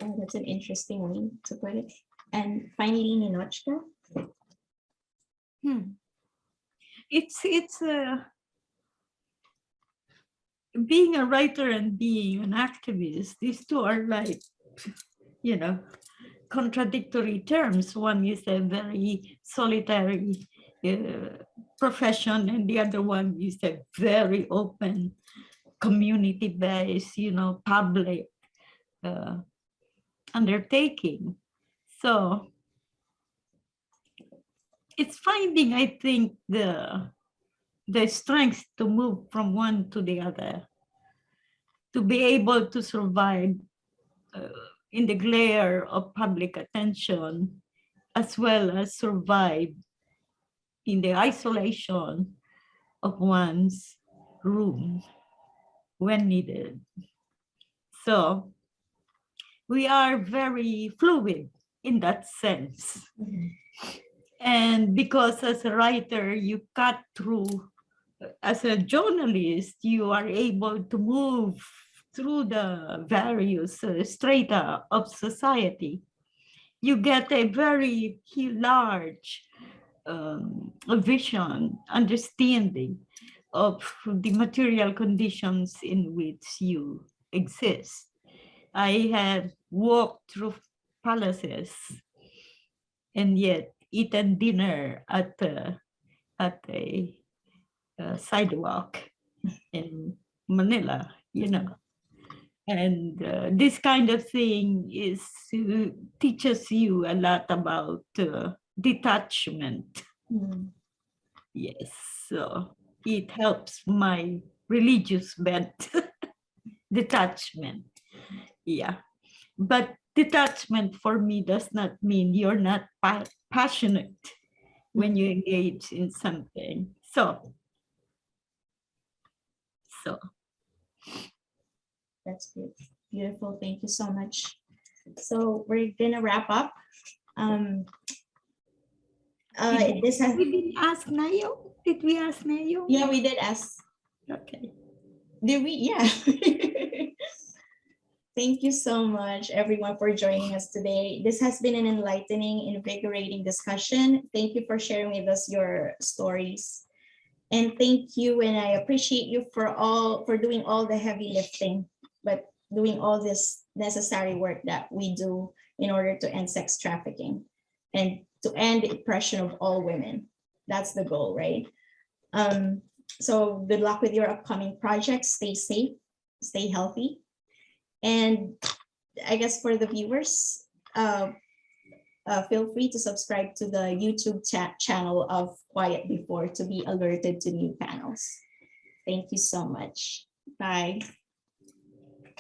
Oh, that's an interesting way to put it. And finally, Ninotchka? It's being a writer and being an activist. These two are like, contradictory terms. One is a very solitary profession, and the other one is a very open, community-based, public undertaking. So it's finding, I think, the strength to move from one to the other, to be able to survive in the glare of public attention, as well as survive in the isolation of one's room when needed. So we are very fluid in that sense. And because as a writer, you cut through, as a journalist, you are able to move through the various strata of society. You get a very large vision, understanding of the material conditions in which you exist. I have walked through palaces and yet eaten dinner at a sidewalk in Manila, And this kind of thing teaches you a lot about detachment. Yes, so it helps my religious bent. Detachment, yeah. But detachment for me does not mean you're not passionate when you engage in something. So That's good. Beautiful. Thank you so much. So we're gonna wrap up. This has. we didn't ask Nayoung. Did we ask Nayoung? Yeah, we did ask. Okay. Did we? Yeah. Thank you so much, everyone, for joining us today. This has been an enlightening, invigorating discussion. Thank you for sharing with us your stories. And thank you, and I appreciate you for doing all the heavy lifting, but doing all this necessary work that we do in order to end sex trafficking and to end the oppression of all women. That's the goal, right? So good luck with your upcoming projects. Stay safe, stay healthy. And I guess for the viewers, feel free to subscribe to the YouTube channel of Quiet Before to be alerted to new panels. Thank you so much. Bye.